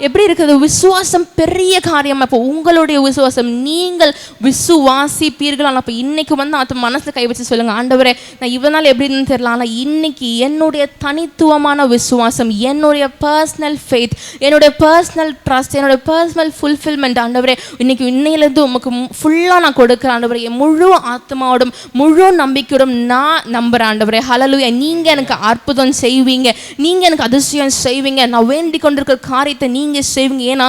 [SPEAKER 4] எப்படி இருக்குது விசுவாசம்? பெரிய காரியம். அப்போ உங்களுடைய விசுவாசம், நீங்கள் விசுவாசிப்பீர்கள். ஆனால் அப்போ இன்னைக்கு அது மனசில் கை வச்சு சொல்லுங்க, ஆண்டவரே நான் இவனால் எப்படின்னு தெரியல, ஆனால் இன்னைக்கு என்னுடைய தனித்துவமான விசுவாசம், என்னுடைய பர்சனல் ஃபெய்த், என்னுடைய பர்சனல் ட்ரஸ்ட், என்னுடைய பர்சனல் ஃபுல்ஃபில்மெண்ட், ஆண்டவரே இன்னைக்கு இன்னையிலேருந்து உமக்கு ஃபுல்லாக நான் கொடுக்குறேன் ஆண்டவரே. என் முழு ஆத்மாவோடும் முழு நம்பிக்கையோடும் நான் நம்புகிறேன் ஆண்டவரே. ஹல்லேலூயா. நீங்கள் எனக்கு அற்புதம் செய்வீங்க, நீங்கள் எனக்கு அதிசயம் செய்வீங்க, நான் வேண்டிக் கொண்டிருக்கிற காரியத்தை நீங்க செய்வீங்க. ஏன்னா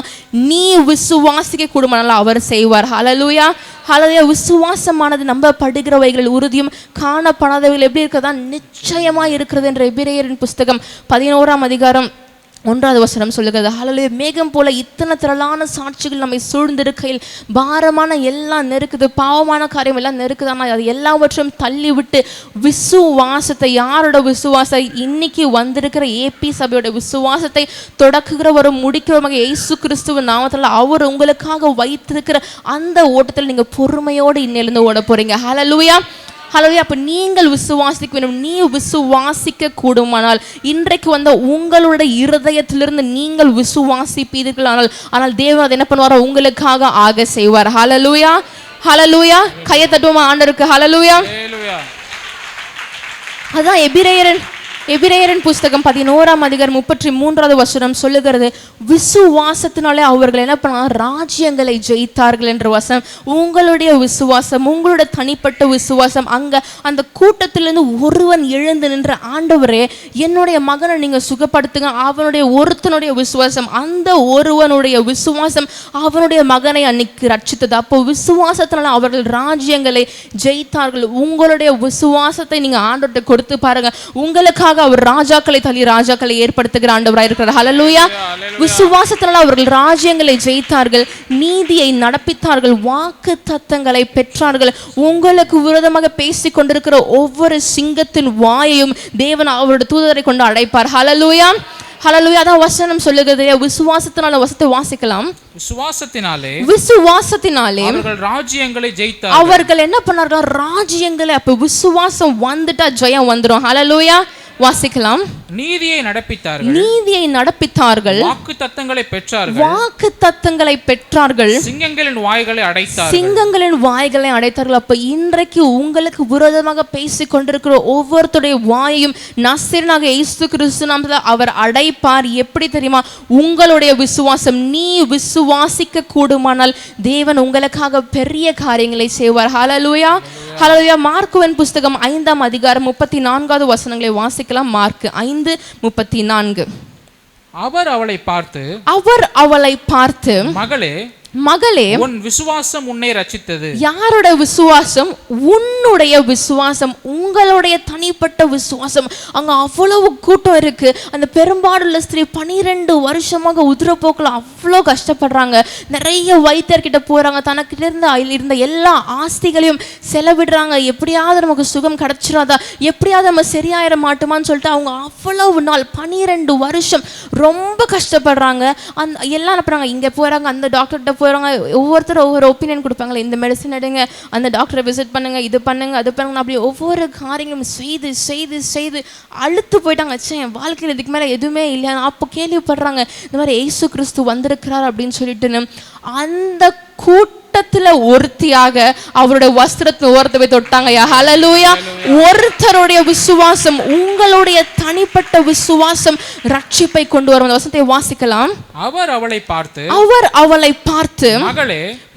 [SPEAKER 4] நீ விசுவாசிக்க கூடுமானால் அவர் செய்வார். ஹல்லேலூயா. ஹல்லேலூயா. விசுவாசமானது நம்பப்படுகிறவைகள் உறுதியும் காணப்படாதவைகள் எப்படி இருக்கிறதா நிச்சயமா இருக்கிறது என்ற எபிரேயரின் புஸ்தகம் 11ஆம் அதிகாரம் 1வது வசனம் சொல்லுகிறது. ஹல்லேலூயா. மேகம் போல இத்தனை திரளான சாட்சிகள் நம்மை சூழ்ந்திருக்கையில் பாரமான எல்லாம் நெருக்குது, பாவமான காரியம் எல்லாம் நெருக்குது, ஆனால் அது எல்லாவற்றையும் தள்ளி விட்டு விசுவாசத்தை, யாரோட விசுவாசம்? இன்னைக்கு வந்திருக்கிற ஏபி சபையோட விசுவாசத்தை தொடக்குகிற ஒரு முடிக்கிறவங்க இயேசு கிறிஸ்துவின் நாமத்தில் அவர் உங்களுக்காக வைத்திருக்கிற அந்த ஓட்டத்தில் நீங்க பொறுமையோடு இன்னிலிருந்து ஓட போறீங்க. ஹல்லேலூயா. ஹல்லேலூயா. அப்போ நீங்கள் விசுவாசிக்க வேண்டும். நீ விசுவாசிக்க கூடுமானால் இன்றைக்கு உங்களுடைய இருதயத்திலிருந்து நீங்கள் விசுவாசிப்பீர்கள், ஆனால் தேவன் அதை என்ன பண்ணுவாரோ உங்களுக்காக ஆக செய்வார். ஹல்லேலூயா. ஹல்லேலூயா. கையை தட்டுவோமா ஆண்டவருக்கு? ஹல்லேலூயா. அதான் எபிரேயரின் புஸ்தகம் 11ஆம் அதிகாரம் 33வது வசனம் சொல்லுகிறது, விசுவாசத்தினாலே அவர்கள் என்ன பண்ணாங்க, ராஜ்யங்களை ஜெயித்தார்கள் என்ற வசனம். உங்களுடைய விசுவாசம், உங்களுடைய தனிப்பட்ட விசுவாசம், அங்க அந்த கூட்டத்திலிருந்து ஒருவன் எழுந்து நின்ற, ஆண்டவரே என்னுடைய மகனை நீங்க சுகப்படுத்துங்க, அவனுடைய ஒருத்தனுடைய விசுவாசம், அந்த ஒருவனுடைய விசுவாசம் அவனுடைய மகனை அன்னைக்கு ரட்சித்தது. அப்போ விசுவாசத்தினால அவர்கள் ராஜ்யங்களை ஜெயித்தார்கள். உங்களுடைய விசுவாசத்தை நீங்க ஆண்டவர்கிட்ட கொடுத்து பாருங்க, உங்களுக்காக அவர் ராஜாக்களை தள்ளி ராஜாக்களை ஏற்படுத்துகிற ஆண்டவராய் இருக்கிறார். ஹல்லேலூயா. விசுவாசத்தினால் அவர்கள் ராஜ்யங்களை ஜெயித்தார்கள், நீதியை நடப்பித்தார்கள், வாக்கு தத்தங்களை பெற்றார்கள். உங்களுக்கு விரோதமாக பேசிக் கொண்டிருக்கிற ஒவ்வொரு சிங்கத்தின் வாயையும் தேவன் அவருடைய தூதரை கொண்டு அடைப்பார். ஹல்லேலூயா. ஹல்லேலூயா. அதான் வசனம் சொல்லுகிறது. விசுவாசத்தினால வசனத்தை வாசிக்கலாம். விசுவாசத்தினாலே
[SPEAKER 5] அவர்கள் ராஜ்யங்களை ஜெயித்தார்கள்.
[SPEAKER 4] அவர்கள் என்ன பண்ணார்கள்? ராஜ்யங்களை. அப்ப விசுவாசம் வந்துட்டா ஜெயம் வந்துடும். ஹல்லேலூயா. வாசிக்கலாம்.
[SPEAKER 5] நீதியை நடப்பித்தார்கள், வாக்கு தத்தங்களை பெற்றார்கள், சிங்கங்களின்
[SPEAKER 4] வாய்களை அடைத்தார்கள். அப்ப இன்றைக்கு உங்களுக்கு விரோதமாக பேசிக் கொண்டிருக்கிற ஒவ்வொருத்தருடைய வாயையும் நசரேயனாகிய இயேசு கிறிஸ்து நாமத்தில் அவர் அடைப்பார். எப்படி தெரியுமா? உங்களுடைய விசுவாசம். நீ விசுவாசிக்க கூடுமானால் தேவன் உங்களுக்காக பெரிய காரியங்களை செய்வார். ஹல்லேலூயா. ஹல்லேலூயா. மார்க்குவின் புஸ்தகம் 5ஆம் அதிகாரம் 34வது வசனங்களை வாசிக்கலாம். மார்க் 5:34.
[SPEAKER 5] அவர் அவளை பார்த்து
[SPEAKER 4] மகளே
[SPEAKER 5] உன் விசுவாசம் உன்னை ரட்சித்தது.
[SPEAKER 4] யாரோட விசுவாசம்? உன்னுடைய விசுவாசம், உங்களுடைய தனிப்பட்ட விசுவாசம். அங்க அவ்வளவு கூட்டம் இருக்கு. அந்த பெரும்பாடுள்ள ஸ்திரீ 12 வருஷமாக உதிரப்போக்கில் அவ்வளோ கஷ்டப்படுறாங்க. நிறைய வைத்தியர்கிட்ட போறாங்க, தனக்கிட்ட இருந்த எல்லா ஆஸ்திகளையும் செலவிடுறாங்க. எப்படியாவது நமக்கு சுகம் கிடைச்சிடாதா, எப்படியாவது நம்ம சரியாயிட மாட்டோமான்னு சொல்லிட்டு அவங்க அவ்வளவு நாள் 12 வருஷம் ரொம்ப கஷ்டப்படுறாங்க. அந்த எல்லாம் அனுப்புறாங்க, இங்க போறாங்க, அந்த டாக்டர்கிட்ட போகிறாங்க. ஒவ்வொருத்தரும் ஒவ்வொரு ஒப்பீனியன் கொடுப்பாங்களே, இந்த மெடிசன் எடுங்க, அந்த டாக்டரை விசிட் பண்ணுங்க, இது பண்ணுங்க, அது பண்ணுங்க, அப்படி ஒவ்வொரு காரியங்களும் செய்து செய்து செய்து அழுத்து போயிட்டாங்க. என் வாழ்க்கையில் இதுக்கு மேலே எதுவுமே இல்லையா? அப்போ கேள்விப்படுறாங்க, இந்த மாதிரி இயேசு கிறிஸ்து வந்திருக்கிறார் அப்படின்னு சொல்லிட்டு. அந்த கூட்டம் கூட்டத்துல ஒருத்தியாக அவருடைய வஸ்திரத்தை ஓரத்தை போய் தொட்டாங்கய்யா. ஹல்லேலூயா. ஒருத்தருடைய விசுவாசம், உங்களுடைய தனிப்பட்ட விசுவாசம் ரட்சிப்பை கொண்டு வரும். அந்த வசனத்தை வாசிக்கலாம்.
[SPEAKER 5] அவர் அவளை பார்த்து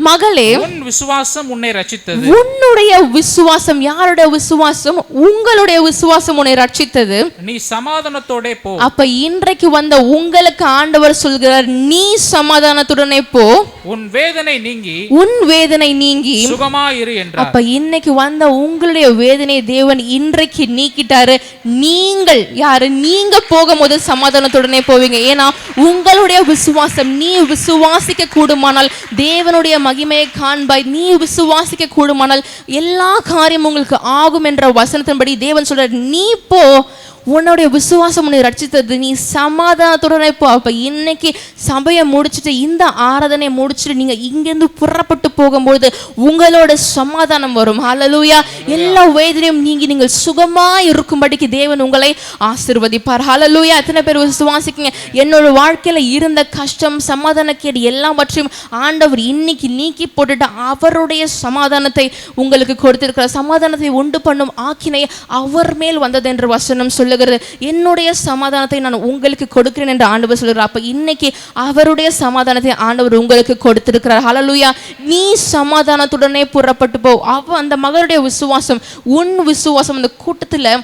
[SPEAKER 4] மகளே
[SPEAKER 5] உன் விசுவாசம் உன்னை ரட்சித்தது.
[SPEAKER 4] உன்னுடைய விசுவாசம், யாருடைய விசுவாசம்? உங்களுடைய விசுவாசம் உன்னை ரட்சித்தது.
[SPEAKER 5] நீ சமாதானத்தோடே போ.
[SPEAKER 4] அப்ப இன்றைக்கு வந்த உங்களுக்கு ஆண்டவர் சொல்கிறார், நீ சமாதானத்துடனே போ,
[SPEAKER 5] உன் வேதனை நீங்கி சுகமாயிரு என்றார்.
[SPEAKER 4] அப்ப இன்னைக்கு வந்த உங்களுடைய வேதனை தேவன் இன்றைக்கு நீக்கிட்டாரு. நீங்கள் யாரு? நீங்க போகும்போது சமாதானத்துடனே போவீங்க. ஏன்னா உங்களுடைய விசுவாசம், நீ விசுவாசிக்க கூடுமானால் தேவனுடைய மகிமையை காண்பாய். நீ விசுவாசிக்க கூடுமானால் எல்லா காரியம் உங்களுக்கு ஆகும் என்ற வசனத்தின்படி தேவன் சொல்றார், நீ போ, உன்னுடைய விசுவாசம் உன்னை ரட்சித்தது, நீ சமாதானத்துடனே போ. அப்ப இன்னைக்கு சபையை முடிச்சுட்டு, இந்த ஆராதனை முடிச்சுட்டு நீங்க இங்கிருந்து புறப்பட்டு போகும்போது உங்களோட சமாதானம் வரும். ஹல்லேலூயா. எல்லா வேதனையும் நீங்கி நீங்கள் சுகமா இருக்கும்படிக்கு தேவன் உங்களை ஆசீர்வதிப்பார். ஹல்லேலூயா. எத்தனை பேர் விசுவாசிக்கீங்க? என்னோட வாழ்க்கையில இருந்த கஷ்டம், சமாதானக்கேடு எல்லாவற்றையும் ஆண்டவர் இன்னைக்கு நீக்கி போட்டுட்டு அவருடைய சமாதானத்தை உங்களுக்கு கொடுத்திருக்கிறார். சமாதானத்தை உண்டு பண்ணும் ஆக்கினை அவர் மேல் வந்தது என்று வசனம் சொல்லுகிறது. என்னுடைய சமாதானத்தை நான் உங்களுக்கு கொடுக்கிறேன் என்று ஆண்டவர் சொல்கிறார். அப்ப இன்னைக்கு அவருடைய சமாதானத்தை ஆண்டவர் உங்களுக்கு கொடுத்திருக்கிறார். ஹல்லேலூயா. நீ சமாதானத்துடனே புறப்பட்டு போ. அந்த மகளுடைய விசுவாசம், உன் விசுவாசம். அந்த கூட்டத்துல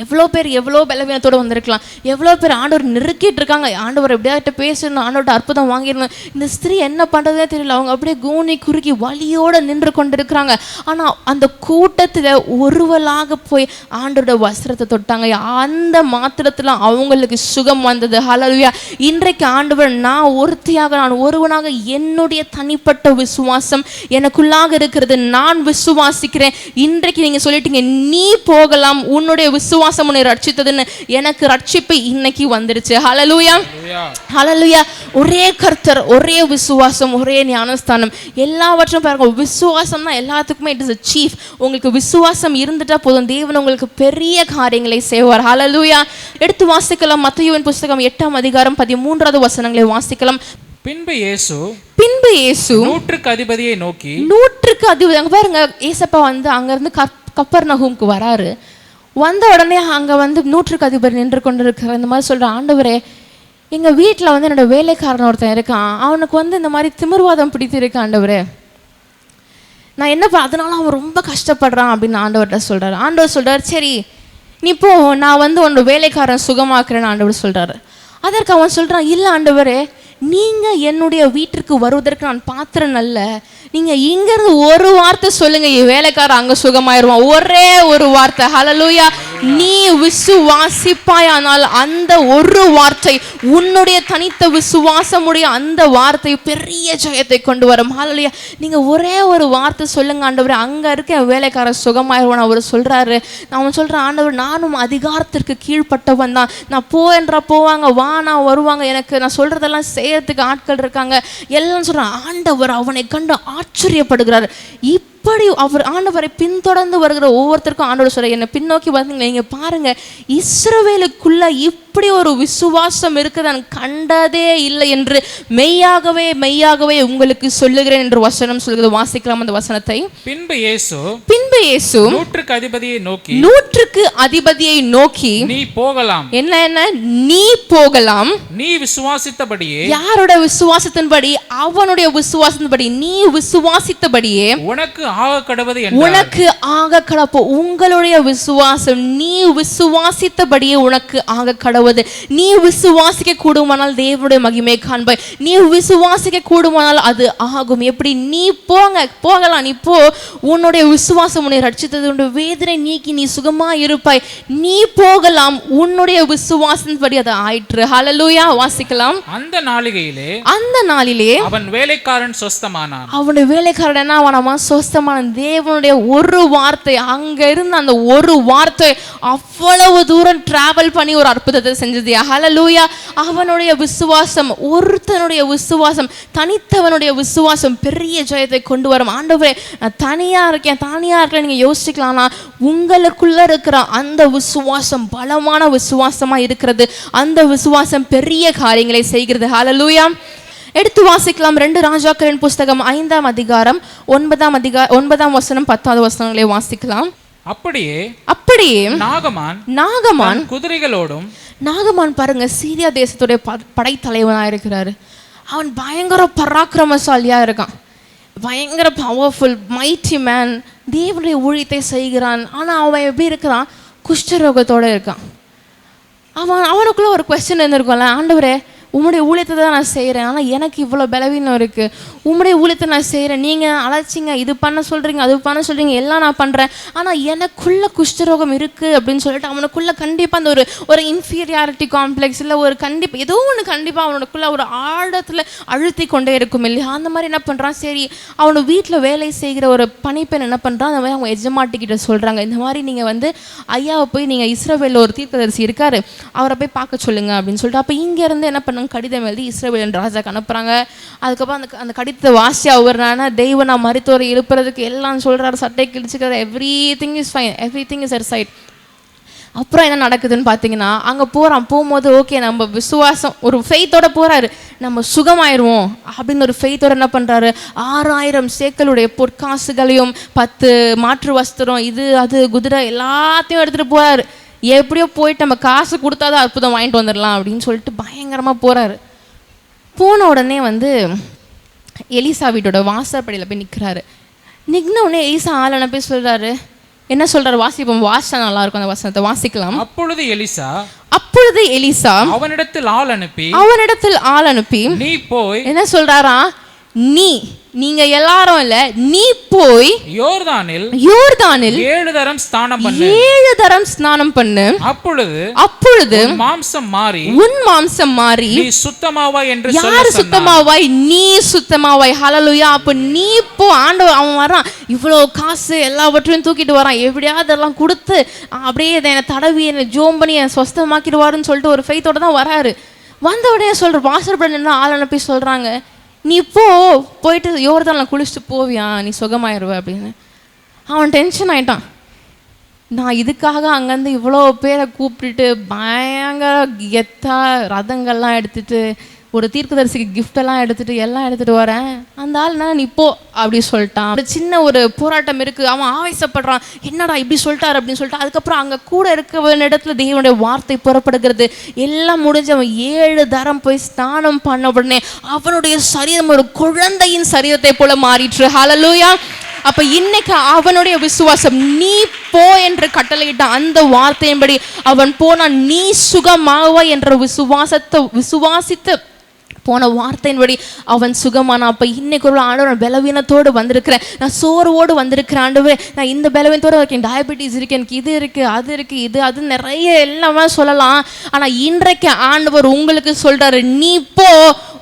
[SPEAKER 4] எவ்வளோ பேர் எவ்வளோ பலவீனத்தோடு வந்திருக்கலாம். எவ்வளோ பேர் ஆண்டவர் நெருக்கிட்டு இருக்காங்க. ஆண்டவர் எப்படியாட்ட பேசணும், ஆண்டவர்கிட்ட அற்புதம் வாங்கிடணும். இந்த ஸ்திரீ என்ன பண்ணுறதே தெரியல. அவங்க அப்படியே கூனி குறுக்கி வலியோடு நின்று கொண்டு இருக்கிறாங்க. ஆனால் அந்த கூட்டத்தில் ஒருவலாக போய் ஆண்டோட வஸ்திரத்தை தொட்டாங்க. அந்த மாத்திரத்தில் அவங்களுக்கு சுகம் வந்தது. ஹல்லேலூயா. இன்றைக்கு ஆண்டவர், நான் ஒருவனாக என்னுடைய தனிப்பட்ட விசுவாசம் எனக்குள்ளாக இருக்கிறது, நான் விசுவாசிக்கிறேன். இன்றைக்கு நீங்கள் சொல்லிட்டீங்க, நீ போகலாம், உன்னுடைய விசுவாசம் உன்னை ரட்சித்ததுன்னு. எனக்கு ரட்சிப்பு இன்னைக்கு வந்துருச்சு. ஹல்லேலூயா. ஹல்லேலூயா. ஒரே கர்த்தர், ஒரே விசுவாசம், ஒரே ஞானஸ்தானம், எல்லாவற்றும் பாருங்க. விசுவாசம் தான் எல்லாத்துக்குமே இட் இஸ் a chief. உங்களுக்கு விசுவாசம் இருந்துட்டா போதும், தேவன் உங்களுக்கு பெரிய காரியங்களை செய்வார். ஹல்லேலூயா. எடுத்து வாசிக்கலாம். மத்தேயுவின் புத்தகம் 8ஆம் அதிகாரம் 13வது வசனங்களை வாசிக்கலாம்.
[SPEAKER 5] பின்பு இயேசு
[SPEAKER 4] நூற்றுக்கு
[SPEAKER 5] அதிபதியை நோக்கி,
[SPEAKER 4] அங்க பாருங்க, ஏசப்பா வந்து அங்கிருந்து கப்பர்நகூமுக்கு வராரு. வந்த உடனே அங்கே வந்து நூற்றுக்கு அதிபர் நின்று கொண்டு இருக்கிற இந்த மாதிரி சொல்கிற, ஆண்டவரே, எங்கள் வீட்டில் வந்து என்னோட வேலைக்காரன் ஒருத்தன் இருக்கான், அவனுக்கு வந்து இந்த மாதிரி திமிர்வாதம் பிடித்து இருக்கு ஆண்டவரே, நான் என்ன அதனால அவன் ரொம்ப கஷ்டப்படுறான் அப்படின்னு ஆண்டவர்கிட்ட சொல்கிறார். ஆண்டவர் சொல்கிறார், சரி நீ போ, நான் வந்து உன்னோட வேலைக்காரன் சுகமாக்குறேன்னு ஆண்டவர் சொல்கிறாரு. அதற்கு அவன் சொல்கிறான், இல்லை ஆண்டவரே, நீங்கள் என்னுடைய வீட்டிற்கு வருவதற்கு நான் பாத்திரம் அல்ல, நீங்கள் இங்கேருந்து ஒரு வார்த்தை சொல்லுங்க, என் வேலைக்காரன் அங்கே சுகமாயிருவான். ஒரே ஒரு வார்த்தை. ஹல்லேலூயா. நீ விசுவாசிப்பாயானால் அந்த ஒரு வார்த்தை, உன்னுடைய தனித்த விசுவாசமுடைய அந்த வார்த்தை பெரிய ஜெயத்தை கொண்டு வரும். ஹல்லேலூயா. நீங்கள் ஒரே ஒரு வார்த்தை சொல்லுங்க ஆண்டவரே, அங்கே இருக்க என் வேலைக்காரன் சுகமாயிருவான். அவர் சொல்கிறாரு. அவன் சொல்கிறான், ஆண்டவர், நானும் அதிகாரத்திற்கு கீழ்பட்டவன் தான், நான் என்றா போவாங்க, வானா வருவாங்க, எனக்கு நான் சொல்கிறதெல்லாம் செய்யறதுக்கு ஆட்கள் இருக்காங்க எல்லாம் சொல்கிறான். ஆண்டவர் அவனை கண்டு ஆச்சரியப்படுகிறார். இப்படி அவர் ஆண்டவரை பின்தொடர்ந்து வருகிற ஒவ்வொருத்தருக்கும் ஆண்டவர் சொல்ற, என்னை பின்னோக்கி வந்தீங்க, நீங்க பாருங்க, இஸ்ரவேலுக்குள்ள இப்படி ஒரு விசுவாசம் இருக்குது நான் கண்டதே இல்லை என்று மெய்யாகவே உங்களுக்கு சொல்லுகிறேன் என்று வசனம் சொல்கிறது. வாசிக்கலாம் அந்த வசனத்தை.
[SPEAKER 5] பின்பு இயேசு நூற்றுக்கு அதிபதியை நோக்கி நீ போகலாம்.
[SPEAKER 4] என்ன நீ போகலாம்,
[SPEAKER 5] நீ விசுவாசித்தபடியே.
[SPEAKER 4] யாரோட விசுவாசத்தின்படி? அவனுடைய விசுவாசத்தின்படி. நீ விசுவாசித்தபடியே உனக்கு ஆக கடப்போ. உங்களுடைய விசுவாசம், நீ விசுவாசித்தபடியே உனக்கு ஆக கடவுது. நீ விசுவாசிக்க கூடுமானால் தேவனுடைய மகிமை காண்பாய். நீ விசுவாசிக்க கூடுமானால் அது ஆகும். எப்படி? நீ போகலாம், நீ போ, உன்னுடைய விசுவாசம் உன்னை ரட்சித்தது, உன்னுடைய வேதனை நீக்கி நீ சுகமா இருப்பாய். நீ போகலாம், உன்னுடைய விசுவாசத்தின்படி அது ஆயிற்று. ஹல்லேலூயா. வாசிக்கலாம்.
[SPEAKER 5] அந்த நாளிலே அவன் வேலைக்காரன் சொஸ்தமானான்.
[SPEAKER 4] அவனுடைய வேலைக்காரன் என்ன அவனமா? சொஸ்தமான. தேவனுடைய ஒரு வார்த்தை, அங்க இருந்த அந்த ஒரு வார்த்தை அவ்வளவு தூரம் டிராவல் பண்ணி ஒரு அற்புதத்தை செஞ்சது. ஹல்லேலூயா. அவனுடைய விசுவாசம், ஒருத்தனுடைய விசுவாசம், தனித்தவனுடைய விசுவாசம் பெரிய ஜெயத்தை கொண்டு வரும். ஆண்டவரே, நான் தனியா இருக்கேன் நீங்க யோசிக்கலாம்னா, உங்களுக்குள்ள இருக்கிற அந்த விசுவாசம் பலமான விசுவாசமா இருக்கிறது. அந்த விசுவாசம் பெரிய காரியங்களை செய்கிறது. ஹல்லேலூயா. எடுத்து வாசிக்கலாம். 2 ராஜாக்களின் புஸ்தகம் 5ஆம் அதிகாரம் 9ஆம் வசனம் 10வது வசனங்களை வாசிக்கலாம்.
[SPEAKER 5] அப்படியே நாகமான் குதிரைகளோடும்.
[SPEAKER 4] நாகமான் பாருங்க, சீரியா தேசத்துடைய படைத்தலைவனா இருக்கிறாரு. அவன் பயங்கர பராக்கிரமசாலியா இருக்கான், பயங்கர பவர்ஃபுல் மைட்டி மேன், தேவனுடைய ஊழியத்தை செய்கிறான். ஆனா அவன் எப்படி இருக்கிறான்? குஷ்டரோகத்தோட இருக்கான். அவனுக்குள்ள ஒரு கொஸ்டின் இருந்திருக்கும்ல, ஆண்டவரே உம்முடைய ஊழியத்தை தான் நான் செய்கிறேன், ஆனால் எனக்கு இவ்வளோ பலவீனம் இருக்குது. உம்முடைய ஊழியத்தை நான் செய்கிறேன், நீங்கள் அழைச்சிங்க, இது பண்ண சொல்கிறீங்க, அது பண்ண சொல்கிறீங்க, எல்லாம் நான் பண்ணுறேன், ஆனால் எனக்குள்ள குஷ்டரோகம் இருக்குது அப்படின்னு சொல்லிட்டு அவனுக்குள்ள கண்டிப்பாக அந்த ஒரு இன்ஃபீரியாரிட்டி காம்ப்ளெக்ஸ் இல்லை ஒரு கண்டிப்பாக ஏதோ ஒன்று கண்டிப்பாக அவனுக்குள்ள ஒரு ஆழத்தில் அழுத்தி கொண்டே இருக்கும் இல்லையா? அந்த மாதிரி என்ன பண்ணுறான், சரி அவனோட வீட்டில் வேலை செய்கிற ஒரு பணிப்பெண் என்ன பண்ணுறான், அந்த மாதிரி அவங்க எஜமாட்டிக்கிட்ட சொல்கிறாங்க, இந்த மாதிரி நீங்கள் ஐயாவை போய் நீங்கள் இஸ்ரவேலில் ஒரு தீர்க்கதரிசி இருக்காரு, அவரை போய் பார்க்க சொல்லுங்கள் அப்படின்னு சொல்லிட்டு, அப்போ இங்கேருந்து என்ன பண்ண கடிதம் எழுதி இஸ்ரவேலின் ராஜாக்கு அனுப்புறாங்க. அதுக்கப்புறம் அந்த கடிதத்தை வாசி அவர்னா தெய்வம் நான் மரித்தோரை எழுப்புறதுக்கு எல்லாம் சொல்றாரு, சட்டை கிழிச்சுக்கிறார், everything is fine, everything is at side. அப்புறம் என்ன நடக்குதுன்னு பார்த்தீங்கன்னா, அங்கே போகும்போது ஓகே நம்ம விசுவாசம் ஒரு ஃபெய்த்தோட போகிறாரு, நம்ம சுகமாயிருவோம் அப்படின்னு ஒரு ஃபெய்த்தோட என்ன பண்ணுறாரு, 6000 சேக்கலுடைய பொற்காசுகளையும் 10 மாற்று வஸ்திரம் இது அது குதிரை எல்லாத்தையும் எடுத்துகிட்டு போகிறாரு. எப்படியோ போயிட்டு நம்ம காசு கொடுத்தாதான் அற்புதம் வாங்கிட்டு வந்துடலாம் அப்படின்னு சொல்லிட்டு பயங்கரமாக போகிறாரு. போன உடனே எலிசா வீட்டோட வாசற்படியில் போய் நிற்கிறாரு. நிற்ன உடனே எலிசா ஆளனை போய் சொல்கிறாரு, என்ன சொல்கிறாரு வாசிப்போம், வாசம் நல்லா இருக்கும், அந்த வசனத்தை வாசிக்கலாம்.
[SPEAKER 5] அப்பொழுது
[SPEAKER 4] எலிசா
[SPEAKER 5] அவனிடத்தில் ஆள் அனுப்பி நீ போய்
[SPEAKER 4] என்ன சொல்றாரா, நீங்க எல்லாரும் இல்ல, நீ போய்
[SPEAKER 5] யோர்தானில் 7 தரம் ஸ்நானம் பண்ணு. அப்பொழுது உன் மாம்சம் மாறி நீ சுத்தமாவாய் என்று
[SPEAKER 4] யாரு சுத்தமாவாய், நீ சுத்தமாவாய். ஹல்லேலூயா. அப்ப நீ போ. ஆண்டவர் அவன் வரான், இவ்வளவு காசு எல்லாவற்றையும் தூக்கிட்டு வரான், எப்படியாவது அதெல்லாம் கொடுத்து அப்படியே என்னை தடவி என்னை ஜோம் பண்ணி என்னை சொஸ்தமாக்கிடுவாருன்னு சொல்லிட்டு ஒரு ஃபெய்த்தோட தான் வராரு. வந்த உடனே சொல்ற வாசற்படி நின்று ஆள் அனுப்பி சொல்றாங்க, நீ போயிட்டு யோர்தானில் குளிச்சுட்டு போவியா, நீ சுகமாயிருவ அப்படின்னு. அவன் டென்ஷன் ஆயிட்டான். நான் இதுக்காக அங்கேருந்து இவ்வளோ பேரை கூப்பிட்டுட்டு பயங்கர கெத்தா ரதங்கள்லாம் எடுத்துகிட்டு ஒரு தீர்க்கதரிசிக்கு கிஃப்டெல்லாம் எல்லாம் எடுத்துகிட்டு வரேன், அந்த ஆள்னா நீ போ அப்படி சொல்லிட்டான். ஒரு சின்ன ஒரு போராட்டம் இருக்குது, அவன் ஆவேசப்படுறான், என்னடா இப்படி சொல்லிட்டார் அப்படின்னு சொல்லிட்டு. அதுக்கப்புறம் அங்கே கூட இருக்க இடத்துல தேவனுடைய வார்த்தை புறப்படுகிறது. எல்லாம் முடிஞ்சு அவன் 7 தரம் போய் ஸ்நானம் பண்ண உடனே அவனுடைய சரீரம் ஒரு குழந்தையின் சரீரத்தை போல மாறிற்று. ஹல்லேலூயா. அப்ப இன்னைக்கு அவனுடைய விசுவாசம், நீ போ என்று கட்டளையிட்ட அந்த வார்த்தையின்படி அவன் போனான். நீ சுகமாவா என்ற விசுவாசித்து போன வார்த்தையின்படி அவன் சுகமான. அப்போ இன்னைக்கு ஒரு ஆண்டவர் பலவீனத்தோடு வந்திருக்கிறேன், நான் சோர்வோடு வந்திருக்கிறேன் ஆண்டவரே, நான் இந்த பலவீனத்தோடு இருக்கேன், டயபெட்டிஸ் இருக்கு, எனக்கு இது இருக்கு அது இருக்கு இது அது நிறைய எல்லாமே சொல்லலாம். ஆனால் இன்றைக்கு ஆண்டவர் உங்களுக்கு சொல்றாரு, நீ போ,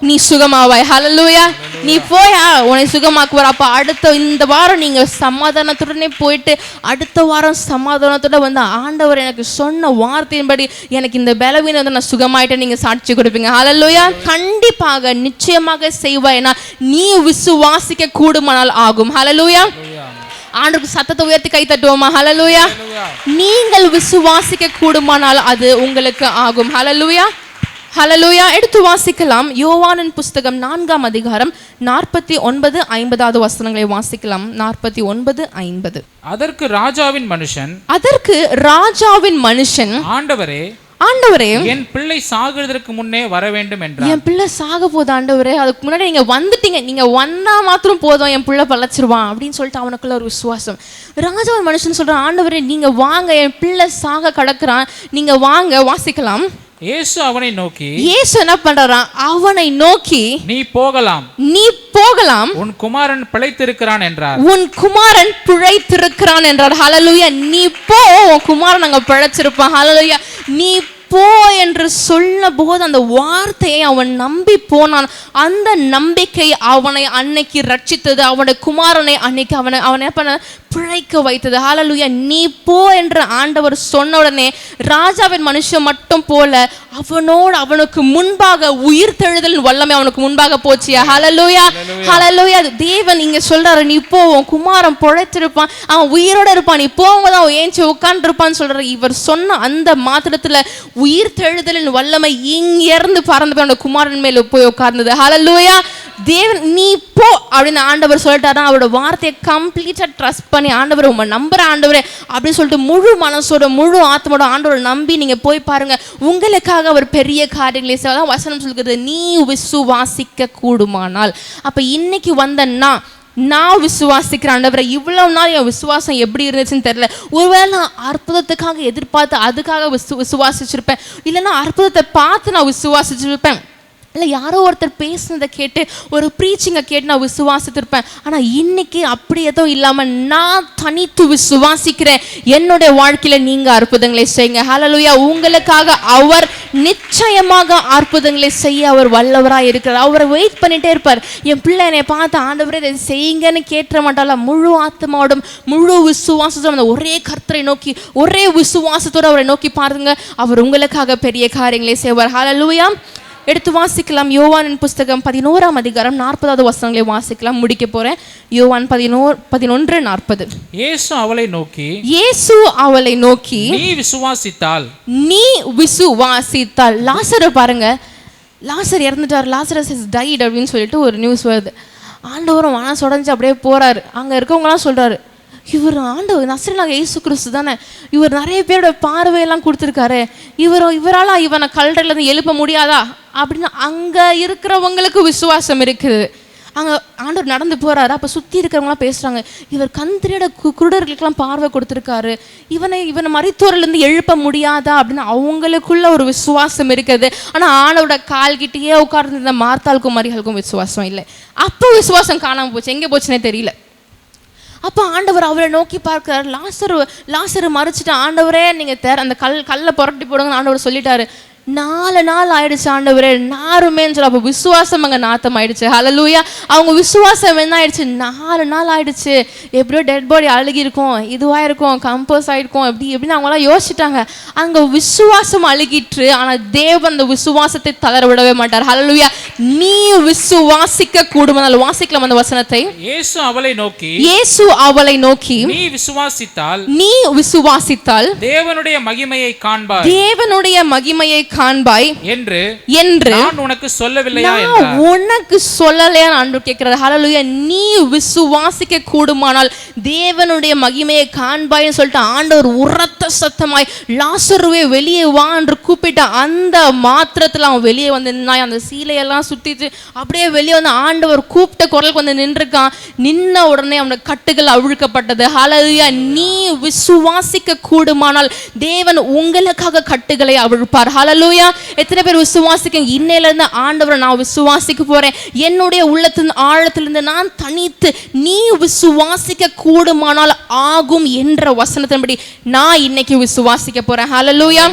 [SPEAKER 4] நீ சுகமாவாய். ஹல்லேலூயா. நீ போயா, உன்னை சுகமாக்குவார். அப்போ அடுத்த இந்த வாரம் நீங்க சமாதானத்துடனே போயிட்டு அடுத்த வாரம் சமாதானத்தோட ஆண்டவர் எனக்கு சொன்ன வார்த்தையின்படி எனக்கு இந்த பலவீனம் நான் சுகமாயிட்டேன் நீங்க சாட்சி கொடுப்பீங்க. ஹல்லேலூயா. கண்டிப்பாக நிச்சயமாக செய்வாய்னா நீ விசுவாசிக்க கூடுமானால் ஆகும். ஹல்லேலூயா. ஆண்டவருக்கு சத்தத்தை உயர்த்தி கை தட்டுவோமா? ஹல்லேலூயா. நீங்கள் விசுவாசிக்க கூடுமானால் அது உங்களுக்கு ஆகும். ஹல்லேலூயா. ஹல்லேலூயா. எடுத்து வாசிக்கலாம். யோவானின் புஸ்தகம் 4ஆம் அதிகாரம் 49-50 வசனங்களை வாசிக்கலாம். 49-50.
[SPEAKER 5] அதற்கு ராஜாவின் மனுஷன்
[SPEAKER 4] ஆண்டவரே,
[SPEAKER 5] என் பிள்ளை சாகிறதற்கு முன்னே வர வேண்டும் என்றார்.
[SPEAKER 4] என் பிள்ளை சாக போது ஆண்டவரே, அதுக்கு முன்னாடி நீங்க வந்துட்டீங்க, நீங்க வந்தா மாத்திரம் போதும், என் பிள்ளை பழச்சிருவான் அப்படின்னு சொல்லிட்டு அவனுக்குள்ள ஒரு விசுவாசம். ராஜாவின் மனுஷன் சொல்றான், ஆண்டவரே நீங்க வாங்க, என் பிள்ளை சாக கடக்குறான், நீங்க வாங்க. வாசிக்கலாம்.
[SPEAKER 5] இயேசு அவனை நோக்கி,
[SPEAKER 4] இயேசு என்ன பண்றான்? அவனை நோக்கி,
[SPEAKER 5] நீ போகலாம்,
[SPEAKER 4] உன்
[SPEAKER 5] குமாரன் பிழைத்திருக்கிறான் என்றார்.
[SPEAKER 4] ஹல்லேலூயா. நீ போ, உன் குமாரன் அங்க பிழைச்சிருப்பான். ஹல்லேலூயா. நீ போ என்று சொன்ன போது அந்த வார்த்தையை அவன் நம்பி போனான். அந்த நம்பிக்கை அவனை அன்னைக்கு ரட்சித்தது. அவனுடைய குமாரனை அன்னைக்கு அவனை என்ன பண்ண பிழைக்க வைத்தது. ஹல்லேலூயா. நீ போ என்று ஆண்டவர் சொன்ன உடனே ராஜாவின் மனுஷன் மட்டும் போல அவனுக்கு முன்பாக உயிர்த்தெழுதல் வல்லமை அவனுக்கு முன்பாக போச்சு. ஹல்லேலூயா. ஹல்லேலூயா. தேவன் இங்க சொல்றாரு, நீ போ, உன் குமாரன் பிழைத்திருப்பான், அவன் உயிரோட இருப்பான், நீ போவதான் ஏஞ்சி உட்கார்ந்து இருப்பான்னு சொல்றாரு. இவர் சொன்ன அந்த மாத்திரத்துல உயிர் தெழுதலின் வல்லமை இங்கிருந்து பறந்து போய் அந்த குமாரன் மேல போய் உட்கார்ந்தது. ஹல்லேலூயா. தேவன் நீ போ அப்படின்னு ஆண்டவர் சொல்லிட்டாரா, அவரோட வார்த்தையை கம்ப்ளீட்டா ட்ரஸ்ட் பண்ணி ஆண்டவர் உங்க நம்புற ஆண்டவரே அப்படின்னு சொல்லிட்டு முழு மனசோட முழு ஆத்மோட ஆண்டவரை நம்பி நீங்க போய் பாருங்க, உங்களுக்காக அவர் பெரிய காரியங்களை செய்வார். வசனம் சொல்கிறது, நீ விசுவாசிக்க கூடுமானால். அப்ப இன்னைக்கு வந்தன்னா நான் விசுவாசிக்கிற ஆண்டவரை, இவ்வளவு நாள் என் விசுவாசம் எப்படி இருந்துச்சுன்னு தெரியல. ஒருவேளை நான் அற்புதத்துக்காக எதிர்பார்த்து அதுக்காக விசுவாசிச்சிருப்பேன், இல்லைன்னா அற்புதத்தை பார்த்து நான் விசுவாசிச்சிருப்பேன், இல்லை யாரோ ஒருத்தர் பேசுனதை கேட்டு ஒரு ப்ரீச்சிங்கை கேட்டு நான் விசுவாசித்திருப்பேன். ஆனால் இன்னைக்கு அப்படி எதுவும் இல்லாமல் நான் தனித்து விசுவாசிக்கிறேன். என்னுடைய வாழ்க்கையில் நீங்கள் அற்புதங்களை செய்யுங்க. ஹல்லேலூயா. உங்களுக்காக அவர் நிச்சயமாக அற்புதங்களை செய்ய அவர் வல்லவராக இருக்கிறார். அவரை வெயிட் பண்ணிட்டே இருப்பார். என் பிள்ளை என்னை பார்த்து ஆண்டவரே இதை செய்யுங்கன்னு கேட்ட மாட்டால, முழு ஆத்மாவோடும் முழு விசுவாசத்தோட அந்த ஒரே கர்த்தரை நோக்கி ஒரே விசுவாசத்தோடு அவரை நோக்கி பாருங்க, அவர் உங்களுக்காக பெரிய காரியங்களை செய்வார். ஹல்லேலூயா. எடுத்து வாசிக்கலாம். யோவானின் புஸ்தகம் 11ஆம் அதிகாரம் 40வது வசனங்களை வாசிக்கலாம். முடிக்க போறேன். யோவான் 11:40.
[SPEAKER 5] இயேசு அவளை நோக்கி நீ விசுவாசித்தால். லாசரை பாருங்க, லாசர் இறந்துட்டார், லாசரஸ் இஸ் டைட் அப்படின்னு சொல்லிட்டு ஒரு நியூஸ் வருது. ஆண்டவரும் மனசு உடைஞ்சு அப்படியே போறாரு. அங்க இருக்கவங்களாம் சொல்றாரு, இவர் ஆண்டவர் நசரேயனாகிய இயேசு கிறிஸ்து தானே, இவர் நிறைய பேரோட பார்வையெல்லாம் கொடுத்துருக்காரு, இவரால் இவனை கல்லறையிலேருந்து எழுப்ப முடியாதா அப்படின்னு அங்கே இருக்கிறவங்களுக்கு விசுவாசம் இருக்குது. அங்கே ஆண்டவர் நடந்து போகிறாரு. அப்போ சுற்றி இருக்கிறவங்களாம் பேசுகிறாங்க, இவர் கந்திரியோட குருடர்களுக்கெல்லாம் பார்வை கொடுத்துருக்காரு, இவனை மரித்தோரிலேருந்து எழுப்ப முடியாதா அப்படின்னு அவங்களுக்குள்ள ஒரு விசுவாசம் இருக்குது. ஆனால் ஆண்டவரோட கால்கிட்டேயே உட்கார்ந்து மார்த்தாளுக்கும் மரியாளுக்கும் விசுவாசம் இல்லை. அப்போ விசுவாசம் காணாமல் போச்சு, எங்கே போச்சுன்னே தெரியல. அப்போ ஆண்டவர் அவரை நோக்கி பார்க்கிறார். லாசரு மறிச்சிட்டு, ஆண்டவரே நீங்கள் அந்த கல்லை புரட்டி போடுங்கன்னு ஆண்டவர் சொல்லிட்டாரு. 4 நாள் ஆயிடுச்சு ஆண்டவரே, நாருமேன்னு சொல்ல. அப்போ விசுவாசம் அங்கே நாத்தம் ஆயிடுச்சு. ஹல்லேலூயா. அவங்க விசுவாசம் என்ன ஆயிடுச்சு, 4 நாள் ஆயிடுச்சு, எப்படியோ டெட் பாடி அழுகி இருக்கும், இதுவாக இருக்கும், கம்போஸ் ஆகிருக்கும், எப்படின்னு அவங்களாம் யோசிச்சுட்டாங்க. அங்கே விசுவாசம் அழுகிட்டு, ஆனால் தேவன் அந்த விசுவாசத்தை தளர விடவே மாட்டார். ஹல்லேலூயா. நீ விசுவாசிக்க கூடுமானால். வாசிக்கலாம் அந்த வசனத்தை. இயேசு அவளை
[SPEAKER 4] நோக்கி நீ விசுவாசித்தால்
[SPEAKER 5] தேவனுடைய மகிமையை காண்பாய் என்று நான் உனக்கு சொல்லவில்லையா என்றார்.
[SPEAKER 4] உனக்கு சொல்லலையா ஆண்டவர் கேட்கிறார். ஹல்லேலூயா. நீ விசுவாசிக்க கூடுமானால் தேவனுடைய மகிமையை காண்பாய்ன்னு சொல்லிட்டு ஆண்டவர் உரத்த சத்தமாய் லாசருவே வெளியே வா என்று கூப்பிட்ட அந்த மாத்திரத்தில் அவன் வெளியே வந்து நின்னாய். அந்த சீலையெல்லாம் சுத்திட்டு அப்படியே வெளியே வந்து ஆண்டவர் கூப்பிட்ட குரலுக்கு வந்து நின்றுருக்கான். நின்ன உடனே அவனுடைய கட்டுகள் அவிழ்க்கப்பட்டது. ஹல்லேலூயா. நீ விசுவாசிக்க கூடுமானால் தேவன் உங்களுக்காக கட்டுகளை அவிழ்ப்பார். ஹல்லேலூயா. எத்தனை பேர் விசுவாசிக்க, இன்னையில இருந்து ஆண்டவரை நான் விசுவாசிக்க போறேன், என்னுடைய உள்ளத்தின் ஆழத்திலிருந்து நான் தனித்து நீ விசுவாசிக்க கூடுமானால் ஆகும் என்ற வசனத்தின்படி நான் இன்னைக்கு விசுவாசிக்க போறேன். ஹல்லேலூயா.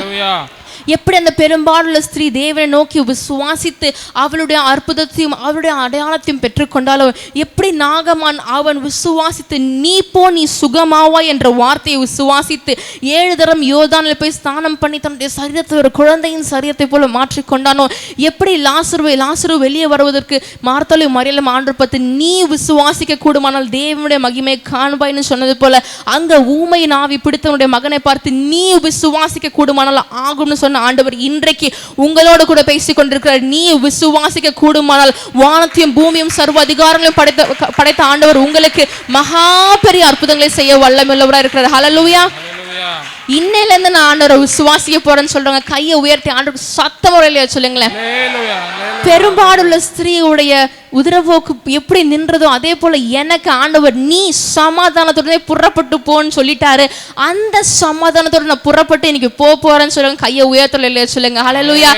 [SPEAKER 4] எப்படி அந்த பெரும்பாலுள்ள ஸ்திரீ தேவனை நோக்கி விசுவாசித்து அவளுடைய அற்புதத்தையும் அவளுடைய அடையாளத்தையும் பெற்றுக்கொண்டாலும், எப்படி நாகமான் அவன் விசுவாசித்து நீ போ நீ சுகமாவா என்ற வார்த்தையை விசுவாசித்து 7 தரம் யோர்தானில் போய் ஸ்நானம் பண்ணி தன்னுடைய சரீரத்தை ஒரு குழந்தையின் சரீரத்தை போல மாற்றிக்கொண்டானோ, எப்படி லாசரு வெளியே வருவதற்கு மார்த்தாளையும் மரியாளும் ஆண்டவர் பார்த்து நீ விசுவாசிக்க கூடுமானால் தேவனுடைய மகிமை காண்பாய்னு சொன்னது போல, அங்க ஊமை நாவி பிடித்தவனுடைய மகனை பார்த்து நீ விசுவாசிக்க கூடுமானால் ஆகும்னு சொன்ன ஆண்டவர் இன்றைக்கு உங்களோடு கூட பேசிக் கொண்டிருக்கிறார். நீ விசுவாசிக்க கூடுமானால் வானத்தையும் பூமியும் சர்வ அதிகாரங்களையும் படைத்த ஆண்டவர் உங்களுக்கு மகா பெரிய அற்புதங்களை செய்ய வல்லமையுள்ளவராக இருக்கிறார். ஹல்லேலூயா. இன்னையில இருந்து நான் ஆண்டவரை விசுவாசிக்க போறேன்னு சொல்றாங்க. கையை உயர்த்தி ஆண்டவருக்கு சத்தம் இல்லையா சொல்லுங்களேன். பெரும்பாடுள்ள ஸ்திரீயுடைய உதிரவோக்கு எப்படி நின்றதோ அதே போல எனக்கு ஆண்டவர் நீ சமாதானத்தோட புறப்பட்டு போன்னு சொல்லிட்டாரு. அந்த சமாதானத்தோட நான் புறப்பட்டு இன்னைக்கு போறேன்னு சொல்லுங்க. கையை உயர்த்தல இல்லையா சொல்லுங்க. ஹல்லேலூயா.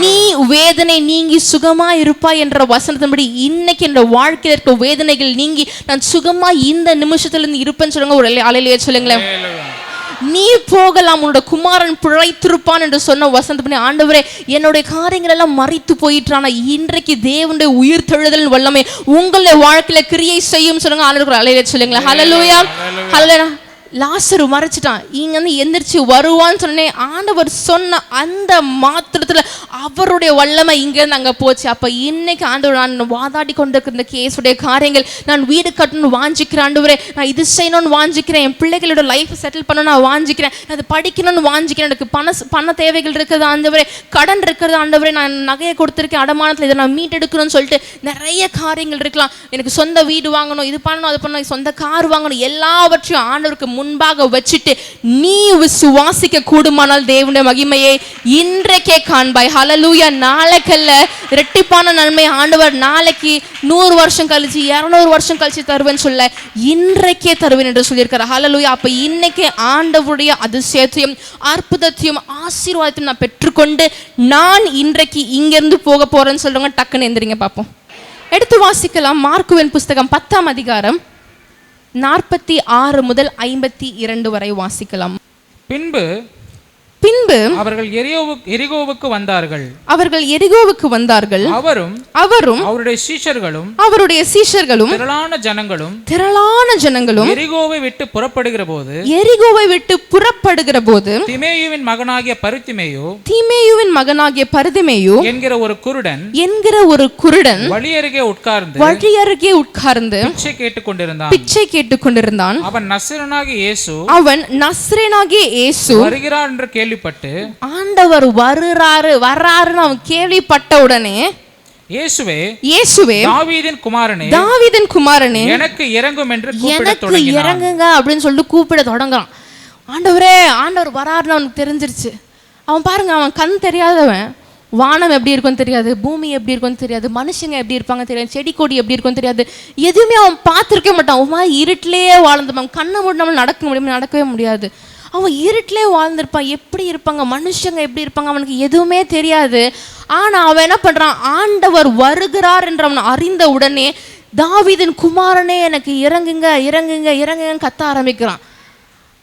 [SPEAKER 4] நீ வேதனை நீங்கி சுகமா இருப்பாய் என்ற வசனத்தின்படி இன்னைக்கு என்ற வாழ்க்கையில் இருக்க வேதனைகள் நீங்கி நான் சுகமா இந்த நிமிஷத்துல இருந்து இருப்பேன்னு சொல்லுங்க. ஒரு ஹல்லேலூயா சொல்லுங்களேன். நீ போகலாம், உன்னோட குமாரன் பிழைத்திருப்பான் என்று சொன்ன வசனத்தின்படி ஆண்டவரே என்னுடைய காரியங்கள் எல்லாம் மறித்து போயிட்டான, இன்றைக்கு தேவனுடைய உயிர் தெழுதலின் வல்லமை உங்களுடைய வாழ்க்கையில கிரியை செய்யும் சொல்லுங்க. ஆண்டவருக்கு ஹல்லேலூயா சொல்லுங்களேன். ஹல்லேலூயா. ஹல்லேலூயா.
[SPEAKER 5] லாசரு மறைச்சிட்டான், இங்க வந்து எந்திரிச்சு வருவான்னு சொன்னே ஆண்டவர் சொன்ன அந்த மாத்திரத்துல அவருடைய வல்லமை இங்க இருந்து அங்க போச்சு. அப்ப இன்னைக்கு ஆண்டவர், நான் வாதாடி கொண்டிருக்கிற இந்த கேஸுடைய காரியங்கள், நான் வீடு கட்டணும்னு வாஞ்சிக்கிறேன் ஆண்டவரே, நான் இது செய்யணும்னு வாஞ்சிக்கிறேன், என் பிள்ளைகளோட லைஃப் செட்டில் பண்ணணும் நான் வாஞ்சிக்கிறேன், அது படிக்கணும்னு வாஞ்சிக்கிறேன், எனக்கு பண தேவைகள் இருக்குது ஆண்டவரே, கடன் இருக்கிறது ஆண்டவரே, நான் நகையை கொடுத்துருக்கேன் அடமானத்தில், இதை நான் மீட்டெடுக்கணும்னு சொல்லிட்டு நிறைய காரியங்கள் இருக்கலாம், எனக்கு சொந்த வீடு வாங்கணும், இது பண்ணணும் அது பண்ணணும், சொந்த கார் வாங்கணும், எல்லாவற்றையும் ஆண்டவருக்கு முன்பாக வச்சுட்டு நீ விசுவாசிக்க கூடுமானால் தேவனுடைய மகிமையை இன்றைக்கே காண்பாய். ஹல்லேலூயா. நாளைக்கல்ல இரட்டிப்பான நன்மை ஆண்டவர் நாளைக்கு 100 வருஷம் கழிச்சு 200 வருஷம் கழிச்சு தருவேன்னு சொல்ல இன்றைக்கே தருவேன் என்று சொல்லியிருக்கிறார். ஹல்லேலூயா. அப்ப இன்னைக்கு ஆண்டவருடைய அதிசயத்தையும் அற்புதத்தையும் ஆசீர்வாதத்தையும் நான் பெற்றுக்கொண்டு நான் இன்றைக்கு இங்கிருந்து போக போறேன்னு சொல்றவங்க டக்குன்னு எந்திரிங்க பார்ப்போம். எடுத்து வாசிக்கலாம். மார்க்குவின் புஸ்தகம் 10ஆம் அதிகாரம் 46 முதல் 52 வரை வாசிக்கலாம்.
[SPEAKER 6] பின்பு அவர்கள் எரிகோவுக்கு வந்தார்கள். அவரும் அவருடைய சீஷர்களும் திரளான ஜனங்களும் எரிகோவை விட்டு புறப்படுகிற போது திமேயுவின் மகனாகிய பரிதிமேயு என்கிற ஒரு குருடன் வழி அருகே உட்கார்ந்து பிச்சை கேட்டுக்கொண்டிருந்தான். அவன் நசரேயனாகிய இயேசு வருகிறார் என்று கேள்விப்பட்டு,
[SPEAKER 5] ஆண்டவர் வர்றாருன்னு அவன் கேள்விப்பட்ட உடனே, இயேசுவே தாவீதின் குமாரனே எனக்கு இறங்கும் என்று இறங்குங்க அப்படின்னு சொல்லிட்டு கூப்பிட தொடங்குறான். ஆண்டவர் வராருன்னு அவனுக்கு தெரிஞ்சிருச்சு. அவன் பாருங்க, அவன் கண் தெரியாதவன், வானம் எப்படி இருக்குன்னு தெரியாது, பூமி எப்படி இருக்குன்னு தெரியாது, மனுஷங்க எப்படி இருப்பாங்க தெரியாது, செடி கொடி எப்படி இருக்குன்னு தெரியாது, எதுவுமே அவன் பார்த்துருக்க மாட்டான். ஒரு மாதிரி இருட்டிலேயே வாழ்ந்துப்பான். கண்ணை மூடினாமல் நடக்கவே முடியாது. அவன் இருட்டிலே வாழ்ந்திருப்பான். எப்படி இருப்பாங்க மனுஷங்க, எப்படி இருப்பாங்க அவனுக்கு எதுவுமே தெரியாது. ஆனால் அவன் என்ன பண்ணுறான், ஆண்டவர் வருகிறார் என்று அவன் அறிந்த உடனே தாவீதின் குமாரனே எனக்கு இறங்குங்க இறங்குங்க இறங்குங்கன்னு கத்த ஆரம்பிக்கிறான்.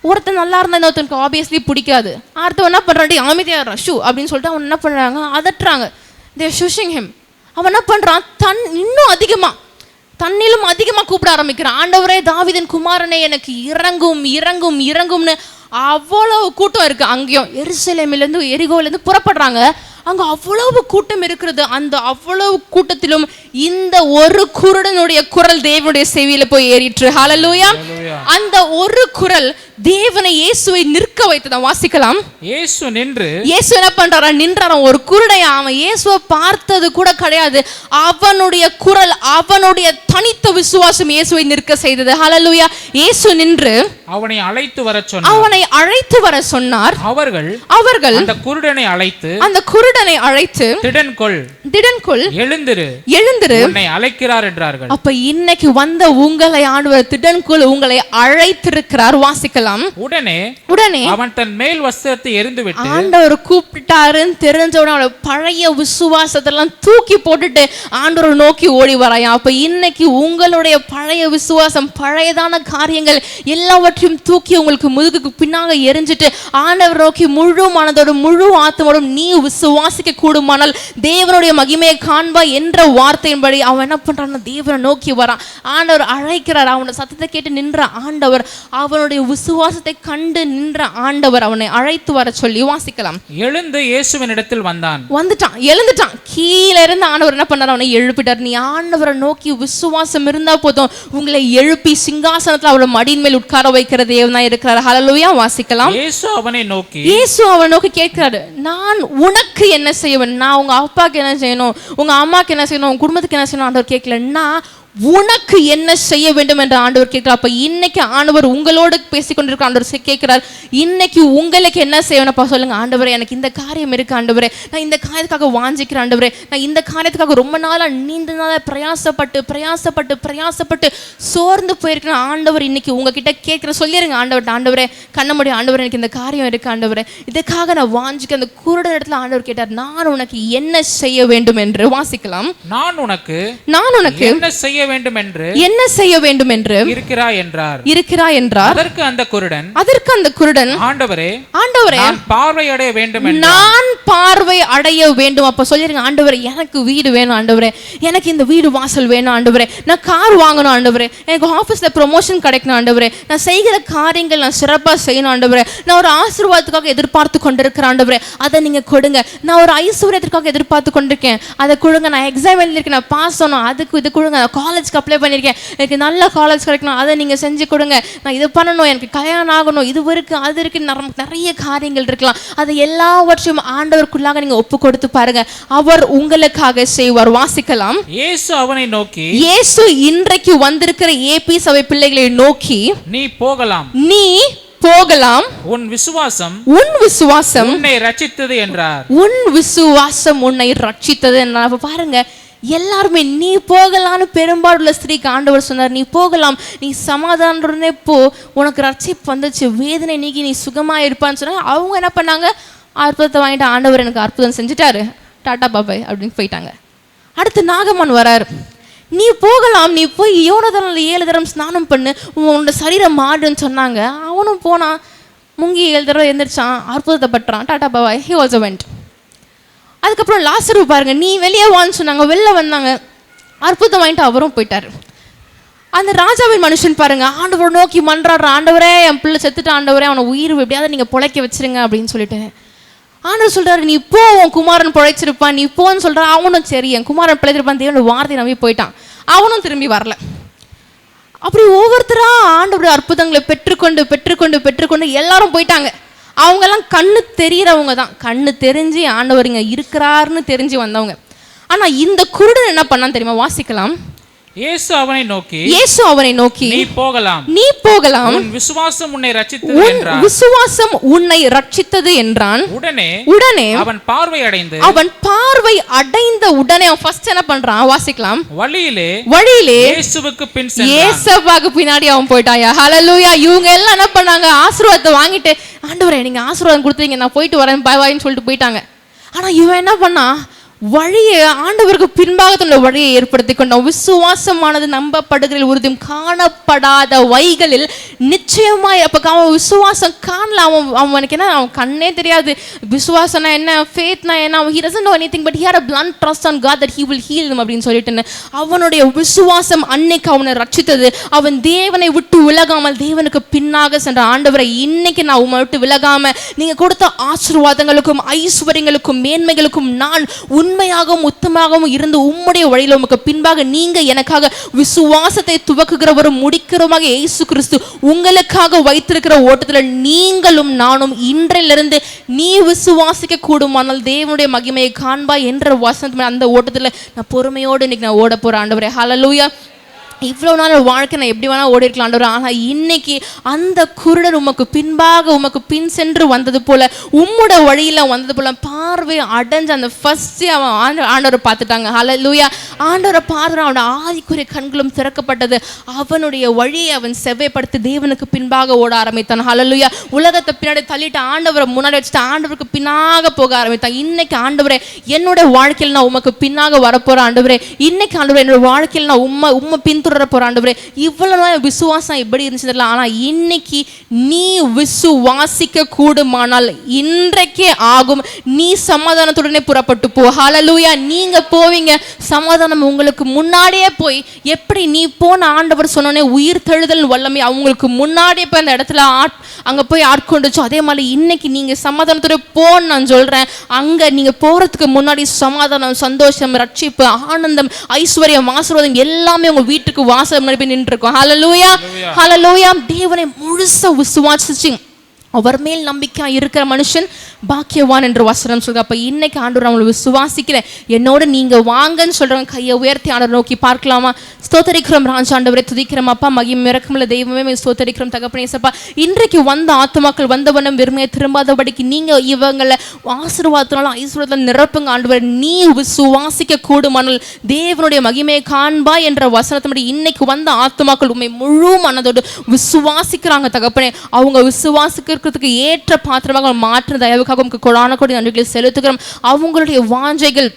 [SPEAKER 5] ஒருத்தன் நல்லா இருந்தால் இன்னொருத்தனுக்கு ஆப்வியஸ்லி பிடிக்காது. அடுத்தவன் என்ன பண்ணுறான், அமைதியாக ஷூ அப்படின்னு சொல்லிட்டு அவன் என்ன பண்ணுறாங்க, அதட்டுறாங்க. தேர் ஷூஷிங் ஹிம். அவன் என்ன பண்ணுறான், இன்னும் அதிகமாக தன்னிலும் அதிகமாக கூப்பிட ஆரம்பிக்கிறான். ஆண்டவரே தாவீதின் குமாரனே எனக்கு இறங்கும் இறங்கும் இறங்கும்னு. அவ்வளவு கூட்டம் இருக்கு. அங்கேயும் எருசலேமிலேருந்து எரிகோவிலேருந்து புறப்படுறாங்க. அங்கே அவ்வளவு கூட்டம் இருக்கிறது. அந்த அவ்வளவு கூட்டத்திலும் இந்த ஒரு குருடனுடைய குரல் தேவனுடைய செவியில போய் ஏறிற்று. ஹல்லேலூயா. அந்த ஒரு குரல் தேவனை இயேசுவை நிற்க வைத்ததான். வாசிக்கலாம். இயேசு என்ன பண்றாரா, நின்றாராம். ஒரு குருடையா, அவன் இயேசுவை பார்த்தது கூட கிடையாது. அவனுடைய குரல், அவனுடைய தனித்த விசுவாசம் இயேசுவை நிற்க செய்தது. ஹல்லேலூயா. இயேசு நின்று அவனை அழைத்து வர சொன்னார். அவர்கள் அந்த குருடனை அழைத்து திடன்கொள் எழுந்திரு உன்னை அழைக்கிறார் என்றார்கள். அப்ப இன்னைக்கு வந்த உங்களை ஆண்டவர் திடன்கொள் உங்களை அழைத்திருக்கிறார். வாசிக்கலாம். உடனே அவன் தன் மேல் வஸ்திரத்தை எறிந்துவிட்டு, ஆண்டவர் கூப்பிட்டாருன்னு தெரிஞ்சவன அவனோட பழைய விசுவாசத்தெல்லாம் தூக்கி போட்டுட்டு ஆண்டவர் நோக்கி ஓடி வராயா. அப்ப இன்னைக்கு உங்களுடைய பழைய விசுவாசம், பழையதான காரியங்கள் எல்லாவற்றையும் தூக்கி உங்களுக்கு முதுகுக்கு பின்னாக எரிஞ்சிட்டு ஆண்டவர் நோக்கி முழு மனதோடும் முழு ஆத்மோடும் நீ விசுவாசிக்க கூடுமானால் தேவனுடைய மகிமையை காண்பா என்ற வார்த்தையின்படி அவன் என்ன பண்றான், தேவனை நோக்கி வரான். ஆண்டவர் அழைக்கிறார். அவனோட சத்தத்தை கேட்டு நின்ற ஆண்டவர், அவனுடைய விசுவாசத்தை கண்டு நின்ற ஆண்டவர் அவனை அழைத்து வர சொல்லி. வாசிக்கலாம். எழுந்து இயேசுவின் இடத்தில் எழுந்துட்டான். கீழே இருந்து ஆண்டவர் என்ன பண்ணார், அவனை எழுப்பிட்டார். நீ ஆண்டவரை நோக்கி விசுவாசம் இருந்தா போதும், உங்களை எழுப்பி சிங்காசனத்தில் அவளை மடியின் மேல் உட்கார வைக்கிற தேவனா இருக்கிறார். ஹல்லேலூயா. வாசிக்கலாம். இயேசு அவனை நோக்கி கேட்கிறாரு, நான் உனக்கு என்ன செய்வேன், நான் உங்க அப்பாக்கு என்ன செய்யணும், உங்க அம்மாக்கு என்ன செய்யணும், உங்க குடும்பத்துக்கு என்ன செய்யணும் ஆண்டவர் கேட்கல, நான் உனக்கு என்ன செய்ய வேண்டும் என்று ஆண்டவர் கேட்கிறார். அப்ப இன்னைக்கு ஆண்டவர் உங்களோடு பேசிக்கொண்டிருக்க ஆண்டவர் கேட்கிறார், இன்னைக்கு உங்களுக்கு என்ன செய்யணும்ப்பா சொல்லுங்க. ஆண்டவரே எனக்கு இந்த காரியம் இருக்கு ஆண்டவரே, நான் இந்த காரியத்துக்காக வாஞ்சிக்கிறேன் ஆண்டவரே, நான் இந்த காரியத்துக்காக ரொம்ப நாளா நீண்ட நாளா பிரயாசப்பட்டு சோர்ந்து போயிருக்கிறேன் ஆண்டவர். இன்னைக்கு உங்ககிட்ட கேட்கிற சொல்லிருங்க ஆண்டவரே கண்ணமுடி ஆண்டவர் எனக்கு இந்த காரியம் இருக்கு ஆண்டவரே, இதுக்காக நான் வாஞ்சிக்க. அந்த குருட இடத்துல ஆண்டவர் கேட்டார், நான் உனக்கு என்ன செய்ய வேண்டும் என்று. வாசிக்கலாம். நான் உனக்கு என்ன செய்ய
[SPEAKER 6] வேண்டும் என்று
[SPEAKER 5] இருக்கிறாய் என்றார்.
[SPEAKER 6] அதற்கு அந்த குருடன் ஆண்டவரே நான் பார்வை அடைய வேண்டும்
[SPEAKER 5] அப்ப சொல்லிருங்க, ஆண்டவரே எனக்கு வீடு வேணும், ஆண்டவரே எனக்கு இந்த வீடு வாசல் வேணும், ஆண்டவரே நான் கார் வாங்கணும், ஆண்டவரே எனக்கு ஆபீஸ்ல ப்ரொமோஷன் கிடைக்கணும், ஆண்டவரே நான் செய்கிற காரியங்கள் நான் சிறப்பா செய்யணும், ஆண்டவரே நான் ஒரு ஆசீர்வாதத்துக்காக எதிர்பார்த்து கொண்டிருக்கிறேன், ஆண்டவரே அதை நீங்க கொடுங்க. நான் ஒரு ஐஸ்வர்யத்திற்காக எதிர்பார்த்து கொண்டிருக்கேன், அதை கொடுங்க. நான் எக்ஸாம் எழுதிருக்கேன், நான் பாஸ் ஆகணும், அதுக்கு இது கொடுங்க. நான் காலேஜ்க்கு அப்ளை பண்ணியிருக்கேன், எனக்கு நல்ல காலேஜ் கிடைக்கணும், அதை நீங்க செஞ்சு கொடுங்க. நான் இது பண்ணணும், எனக்கு கல்யாணம் ஆகணும், இது இருக்கு அது இருக்கு, நிறைய காரியங்கள் இருக்கலாம். அதை எல்லாவற்றையும் ஆண்டவருக்குள்ளாக நீங்க ஒப்பு கொடுத்து பாருங்க, அவர் உங்களுக்காக செய்வார். வாசிக்கலாம்.
[SPEAKER 6] இயேசு அவனை நோக்கி,
[SPEAKER 5] இயேசு இன்றைக்கு வந்திருக்கிற ஏபி சபை பிள்ளைகளை நோக்கி,
[SPEAKER 6] நீ போகலாம்
[SPEAKER 5] உன் விசுவாசம்
[SPEAKER 6] உன்னை ரட்சித்தது என்றார்.
[SPEAKER 5] உன் விசுவாசம் உன்னை ரட்சித்தது என்றார். பாருங்க, எல்லாருமே நீ போகலான்னு பெரும்பாலுள்ள ஸ்திரீக்கு ஆண்டவர் சொன்னார், நீ போகலாம், நீ சமாதானத்துடனே போ, உனக்கு ரட்சிப்பு வந்துச்சு, வேதனை நீக்கி நீ சுகமா இருப்பான்னு சொன்னாங்க. அவங்க என்ன பண்ணாங்க, அற்புதத்தை வாங்கிட்டு ஆண்டவர் எனக்கு அற்புதம் செஞ்சுட்டாரு, டாட்டா பாபாய் அப்படின்னு போயிட்டாங்க. அடுத்து நாகமன் வராரு, நீ போகலாம், நீ போய் யோனதானில் 7 தரம் ஸ்நானம் பண்ணு, உன்னோட சரீரம் மாறுன்னு சொன்னாங்க. அவனும் போனான், முங்கி 7 தடவை எந்திரிச்சான், அற்புதத்தை பற்றான், டாட்டா பாபாய், ஹி ஆல்சோ வெண்ட். அதுக்கப்புறம் லாசரு பாருங்க, நீ வெளியே வான்னு சொன்னாங்க, வெளில வந்தாங்க, அற்புதம் வாங்கிட்டு அவரும் போயிட்டாரு. அந்த ராஜாவின் மனுஷன் பாருங்க, ஆண்டவர் நோக்கி மன்றாடுற, ஆண்டவரே என் பிள்ளை செத்துட்டு, ஆண்டவரே அவனை உயிர் எப்படியாவது நீங்க பொழைக்க வச்சிருங்க அப்படின்னு சொல்லிட்டு ஆண்டவர் சொல்றாரு, நீ போ, உன் குமாரன் பிழைச்சிருப்பான், நீ போன்னு சொல்ற. அவனும் சரி, என் குமாரன் பிழைச்சிருப்பான், தேவனோட வார்த்தை நம்பி போயிட்டான். அவனும் திரும்பி வரல. அப்படி ஒவ்வொருத்தரா ஆண்டவருடைய அற்புதங்களை பெற்றுக்கொண்டு எல்லாரும் போயிட்டாங்க. அவங்க எல்லாம் கண்ணு தெரிகிறவங்க தான், கண்ணு தெரிஞ்சு ஆண்டவர் இங்க இருக்கிறாருன்னு தெரிஞ்சு வந்தவங்க. ஆனா இந்த குருடன் என்ன பண்ணான்னு தெரியுமா? வாசிக்கலாம்.
[SPEAKER 6] இயேசு அவனை நோக்கி,
[SPEAKER 5] நீ போகலாம்,
[SPEAKER 6] உன் விசுவாசம்
[SPEAKER 5] உன்னை ரட்சித்தது என்றான்.
[SPEAKER 6] உடனே அவன் பார்வை
[SPEAKER 5] அடைந்த உடனே அவன் ஃபர்ஸ்ட் என்ன பண்றான்? வாசிக்கலாம்.
[SPEAKER 6] வழியிலே இயேசுவுக்கு
[SPEAKER 5] பின்னாடி அவன் போயிட்டாயா. ஹல்லேலூயா. இவங்க எல்லாம் என்ன பண்ணாங்க? ஆசீர்வாதத்தை வாங்கிட்டு, ஆண்டவரே நீங்க ஆசீர்வாதம் கொடுத்தீங்க, நான் போயிட்டு வரேன் பாய் பாய்ன்னு சொல்லிட்டு போயிட்டாங்க. ஆனா இவன் என்ன பண்ணா? வழியை ஆண்டவருக்கு பின்பாக தன்னுடைய வழியை ஏற்படுத்தி கொண்டான். விசுவாசமானது நம்பப்படுகளில் உறுதியும் காணப்படாத வைகளில் நிச்சயமாய். அப்ப அவன் விசுவாசம் காணல. அவனுக்கு என்ன, அவன் கண்ணே தெரியாது விசுவாசம்னா என்ன, ஃபேத்னா என்ன. he doesn't know anything but he had a blunt trust on God that he will heal him அப்படின்னு சொல்லிட்டு அவனுடைய விசுவாசம் அன்னைக்கு அவனை ரட்சித்தது. அவன் தேவனை விட்டு விலகாமல் தேவனுக்கு பின்னாக சென்ற. ஆண்டவரை இன்னைக்கு நான் உங்களை விட்டு விலகாம நீங்க கொடுத்த ஆசீர்வாதங்களுக்கும் ஐஸ்வர்யங்களுக்கும் மேன்மைகளுக்கும் நான் உண்மையாகவும் உத்தமாகவும் இருந்து உம்முடைய வழியில் உமக்கு பின்பாக நீங்க எனக்காக விசுவாசத்தை துவக்குகிறவரும் முடிக்கிறவமாக இயேசு கிறிஸ்து உங்களுக்காக வைத்திருக்கிற ஓட்டத்தில் நீங்களும் நானும் இன்றிலிருந்து நீ விசுவாசிக்க கூடுமானால் தேவனுடைய மகிமையை காண்பாய் என்ற வசனத்தில் அந்த ஓட்டத்தில் நான் பொறுமையோடு இன்னைக்கு நான் ஓட போறேன். ஆண்டவரே ஹல்லேலூயா. இவ்வளோ நாள் வாழ்க்கை நான் எப்படி வேணா ஓடி இருக்கலாம் ஆண்டவர். ஆனால் இன்னைக்கு அந்த குருடர் உமக்கு பின்பாக உமக்கு பின் சென்று வந்தது போல உம்மோட வழியில் வந்தது போல பார்வை அடைஞ்சு அந்த ஃபர்ஸ்ட் அவன் ஆண்டவரை பார்த்துட்டாங்க. ஹல்லேலூயா. ஆண்டவரை பார்த்து அவனோட ஆதிக்குரிய கண்களும் திறக்கப்பட்டது. அவனுடைய வழியை அவன் செவ்வைப்படுத்தி தேவனுக்கு பின்பாக ஓட ஆரம்பித்தான். ஹல்லேலூயா. உலகத்தை பின்னாடி தள்ளிட்டு ஆண்டவரை முன்னாடி வச்சுட்டு ஆண்டவருக்கு பின்னாக போக ஆரம்பித்தான். இன்னைக்கு ஆண்டவரே என்னோட வாழ்க்கையில் நான் உமக்கு பின்னாக வரப்போறேன். ஆண்டவரே இன்னைக்கு ஆண்டவரே என்னோட வாழ்க்கையில் நான் உம்மை பின் போறாண்டவரே. இவ்வளவு விசுவாசம் எப்படி இருந்துச்சு. ஆனா இன்னைக்கு நீ விசுவாசிக்க கூடுமானால் இன்றைக்கே ஆகும். நீ சமாதானத்துடனே புறப்பட்டு போ. ஹல்லேலூயா. நீங்க போவீங்க, சமாதானம் உங்களுக்கு முன்னாடியே போய் எப்படி நீ போன ஆண்டவர் சொன்னோன்னே உயிர் தெழுதல் வல்லமை அவங்களுக்கு முன்னாடியே போய் அந்த இடத்துல அங்க போய் ஆட்கொண்டுச்சோ அதே மாதிரி இன்னைக்கு நீங்க சமாதானத்தோட போன்னு நான் சொல்றேன். அங்க நீங்க போறதுக்கு முன்னாடி சமாதானம், சந்தோஷம், ரட்சிப்பு, ஆனந்தம், ஐஸ்வர்யம், ஆசீர்வாதம் எல்லாமே உங்க வீட்டுக்கு வாசல் முன்னாடி நின்று இருக்கோம். ஹல்லேலூயா. ஹல்லேலூயா. தேவனை முழுசா விசுவாசிச்சு அவர் மேல் நம்பிக்கை இருக்கிற மனுஷன் பாக்கியவான் என்று வசனம் சொல்ற. அப்ப இன்னைக்கு ஆண்டவர் அவங்களை விசுவாசிக்கிற என்னோட நீங்க வாங்கன்னு சொல்றவங்க கையை உயர்த்தி ஆண்டவர் நோக்கி பார்க்கலாமா? ஸ்தோத்தரிக்கிறோம் ராஜா, ஆண்டவரை துதிக்கிறோம் அப்பா, மகிமை இறக்கமுள்ள தெய்வமே ஸ்தோத்தரிக்கிறோம் தகப்பனே சப்பா. இன்றைக்கு வந்த ஆத்துமாக்கள் வந்தவனம் வெறுமையை திரும்பாதபடிக்கு நீங்க இவங்களை ஆசீர்வாதத்தினால ஐஸ்வர்யத்தில் நிரப்புங்க ஆண்டவர். நீ விசுவாசிக்க கூடுமானால் தேவனுடைய மகிமையை காண்பா என்ற வசனத்தின்படி இன்னைக்கு வந்த ஆத்துமாக்கள் உண்மை முழு மனதோடு விசுவாசிக்கிறாங்க தகப்பனே. அவங்க விசுவாசிக்கிறதுக்கு ஏற்ற பாத்திரமாக மாற்ற தயவுக்காக உங்களுக்கு கொடான கொடி நன்றிகளை செலுத்துகிறோம். அவங்களுடைய வாஞ்சைகள்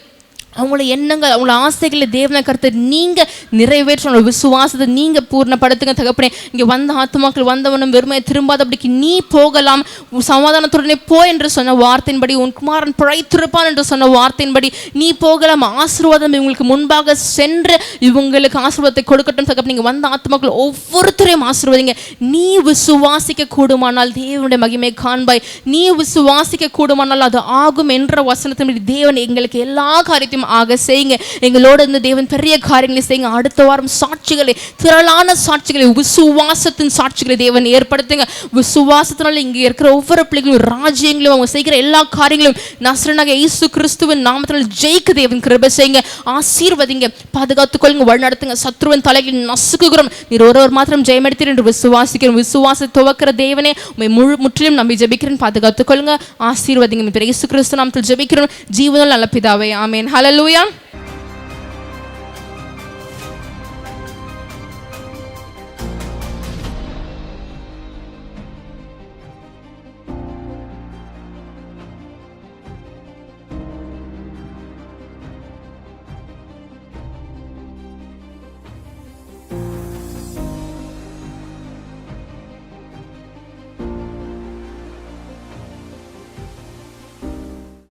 [SPEAKER 3] அவங்களோட எண்ணங்கள், அவங்களோட ஆசைகளை தேவனை கருத்து நீங்க நிறைவேற்ற அவங்களோட விசுவாசத்தை நீங்க பூர்ணப்படுத்துங்க தகப்பனே. இங்க வந்த ஆத்துமாக்கள் வந்தவனும் வெறுமையை திரும்பாதபடிக்கு நீ போகலாம், சமாதானத்துடனே போ என்று சொன்ன வார்த்தையின்படி, உன் குமாரன் பிழைத்திருப்பான் என்று சொன்ன வார்த்தையின்படி நீ போகலாம். ஆசீர்வாதம் இவங்களுக்கு முன்பாக சென்று இவங்களுக்கு ஆசீர்வாதத்தை கொடுக்கட்டும் தகப்பனே. நீங்க வந்த ஆத்துமாக்கள் ஒவ்வொருத்தரையும் ஆசீர்வதிங்க. நீ விசுவாசிக்க கூடுமானால் தேவனுடைய மகிமை காண்பாய், நீ விசுவாசிக்க கூடுமானால் அது ஆகும் என்ற வசனத்தின்படி தேவன் எங்களுக்கு எல்லா காரியத்தையும் ஆக செய்யுங்க. எங்களோட இந்த தேவன் பெரிய காரியங்களை செய்யுங்க. அடுத்த வாரம் சாட்சிகளை, திரளான சாட்சிகளை, விசுவாசத்தின் சாட்சிகளை தேவன் ஏற்படுத்துங்க. விசுவாசத்தினால இங்க இருக்கிற ஒவ்வொரு பிள்ளைகளும் ராஜ்யங்களும் அவங்க செய்கிற எல்லா காரியங்களும் நசரேயனாகிய இயேசு கிறிஸ்துவின் நாமத்தினால் ஜெயிக்க தேவன் கிருபை செய்யுங்க. ஆசீர்வதிங்க, பாதுகாத்துக் கொள்ளுங்க, வழிநடத்துங்க. சத்ருவின் தலையில் நசுக்குகிறோம், நீர் ஒருவர் மாத்திரம் ஜெயமெடுத்தீர் என்று விசுவாசிக்கிறோம். விசுவாசத்தை துவக்கிற தேவனே உம்மை முற்றிலும் நம்பி ஜெபிக்கிறேன். பாதுகாத்துக் கொள்ளுங்க, ஆசீர்வதிங்க. இயேசு கிறிஸ்து நாமத்தில் ஜெபிக்கிறோம் ஜீவனுள்ள நல்ல பிதாவே, ஆமென். ஹல்லேலூயா.